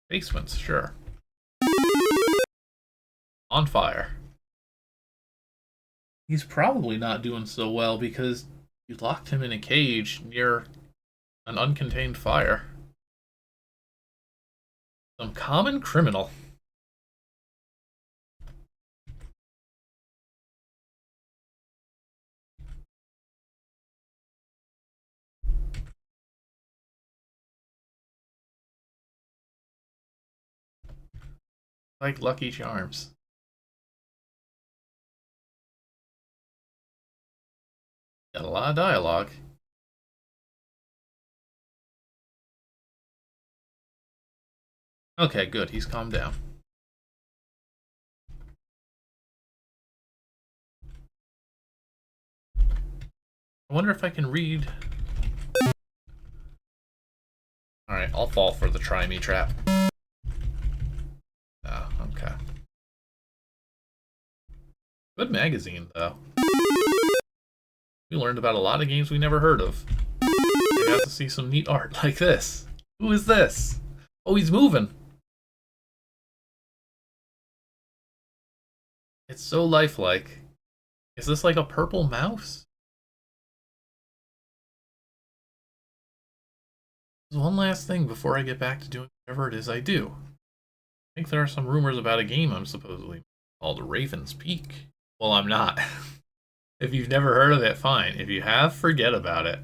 Basements, sure. On fire. He's probably not doing so well because you locked him in a cage near an uncontained fire. Some common criminal. Like Lucky Charms. Got a lot of dialogue. Okay, good. He's calmed down. I wonder if I can read. Alright, I'll fall for the try me trap. Oh, okay. Good magazine, though. We learned about a lot of games we never heard of. I got to see some neat art like this. Who is this? Oh, he's moving. It's so lifelike. Is this like a purple mouse? There's one last thing before I get back to doing whatever it is I do. I think there are some rumors about a game I'm supposedly called Raven's Peak. Well, I'm not. If you've never heard of it, fine. If you have, forget about it.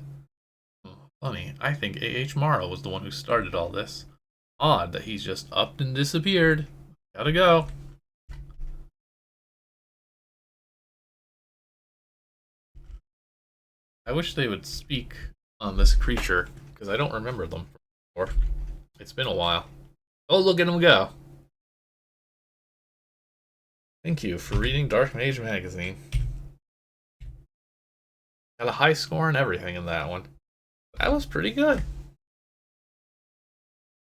Funny, I think A.H. Morrow was the one who started all this. Odd that he's just upped and disappeared. Gotta go. I wish they would speak on this creature, because I don't remember them before. It's been a while. Oh, look at him go. Thank you for reading DarkMage magazine. Got a high score and everything in that one. That was pretty good.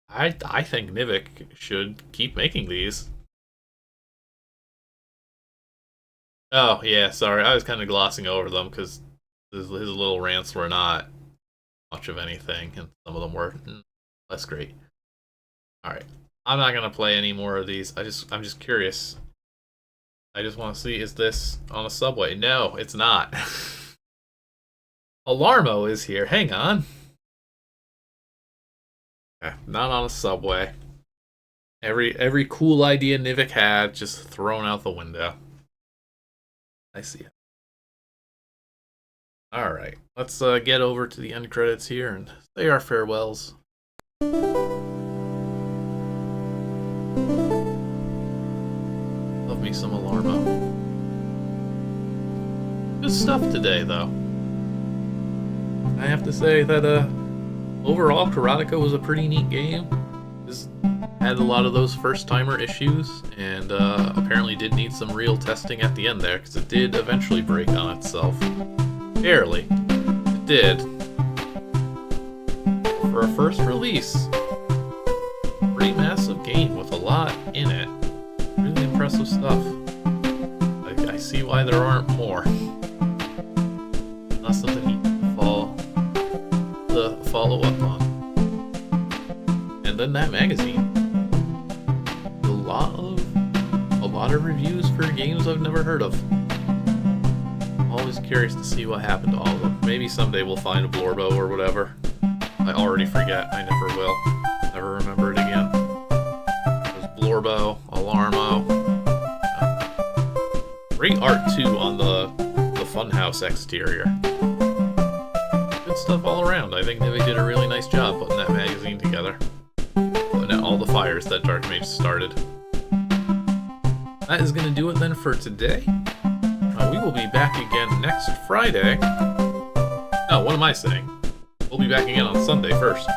I think Nivik should keep making these. Oh, yeah, sorry. I was kind of glossing over them because his little rants were not much of anything, and some of them were less great. Alright. I'm not going to play any more of these. I'm just curious. I just want to see, is this on a subway? No, it's not. Alarmo is here. Hang on. Okay, not on a subway. Every cool idea Nivik had just thrown out the window. I see it. Alright, let's get over to the end credits here and say our farewells. Love me some Alarmo. Good stuff today, though. I have to say that overall Karateka was a pretty neat game. Just had a lot of those first-timer issues, and apparently did need some real testing at the end there, because it did eventually break on itself. Barely. It did. For a first release. Pretty massive game with a lot in it. Really impressive stuff. I see why there aren't more. Not something you can follow up on. And then that magazine. A lot of reviews for games I've never heard of. Always curious to see what happened to all of them. Maybe someday we'll find a Blorbo or whatever. I already forget. I never will. Never remember it again. There's Blorbo, Alarmo. Great art too on the Funhouse exterior. Good stuff all around. I think Nivik did a really nice job putting that magazine together. Putting out all the fires that DarkMage started. That is going to do it then for today. We will be back again next Friday. No, what am I saying? We'll be back again on Sunday first.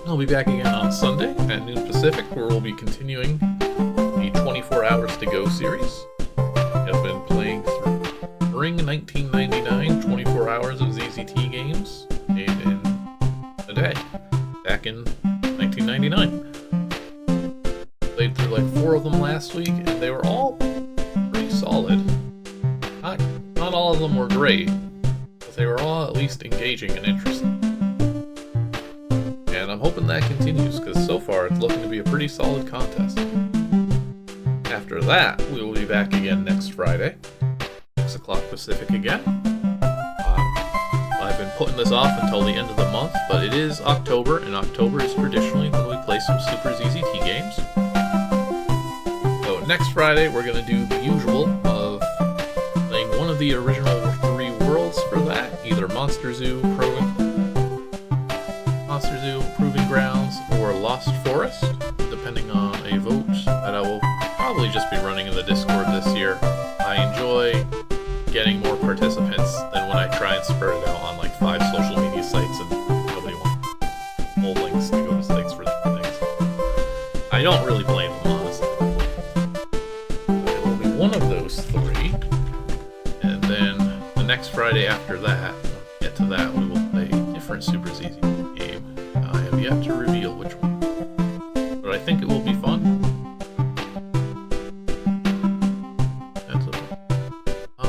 We'll be back again on Sunday at noon Pacific, where we'll be continuing the 24 Hours to Go series. I've been playing through Spring 1999, 24 hours of ZZT games made in a day, back in 1999. Played through like 4 of them last week, and they were all pretty solid. Not all of them were great, but they were all at least engaging and interesting. And I'm hoping that continues, because so far it's looking to be a pretty solid contest. After that, we will be back again next Friday, 6 o'clock Pacific again. I've been putting this off until the end of the month, but it is October, and October is traditionally when we play some Super ZZT games. So next Friday, we're going to do the usual of playing one of the original 3 worlds for that, either Monster Zoo, Proving Grounds, or Lost Forest, depending on a vote that I will probably just be running in the Discord this year. I enjoy getting more participants than when I try and spread it out on like 5 social media sites and nobody wants old links to go to sites for these things. I don't really blame them, honestly. It will be one of those 3, and then the next Friday after that, when we get to that, we will play a different Super ZZT game. I have yet to reveal which one, but I think it will be fun.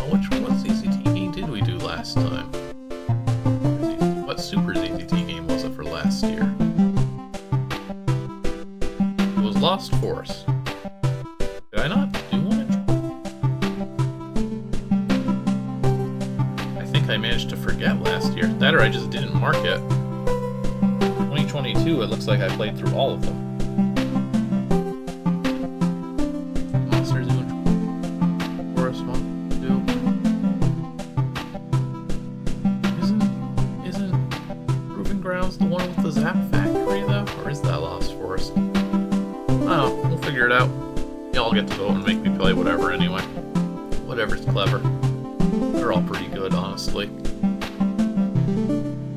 What ZZT game did we do last time? What Super ZZT game was it for last year? It was Lost Force. Did I not do one? I think I managed to forget last year. That or I just didn't mark it. 2022, it looks like I played through all of them. Monster Zoo and Forest 1, 2. Isn't Proving Grounds the one with the Zap Factory though? Or is that Lost Forest? Oh, we'll figure it out. Y'all get to vote and make me play whatever anyway. Whatever's clever. They're all pretty good, honestly.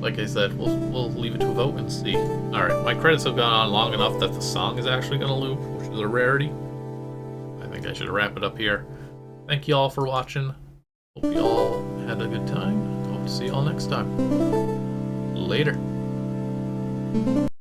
Like I said, we'll leave it to a vote and see. Alright, my credits have gone on long enough that the song is actually going to loop, which is a rarity. I think I should wrap it up here. Thank you all for watching. Hope you all had a good time. Hope to see you all next time. Later.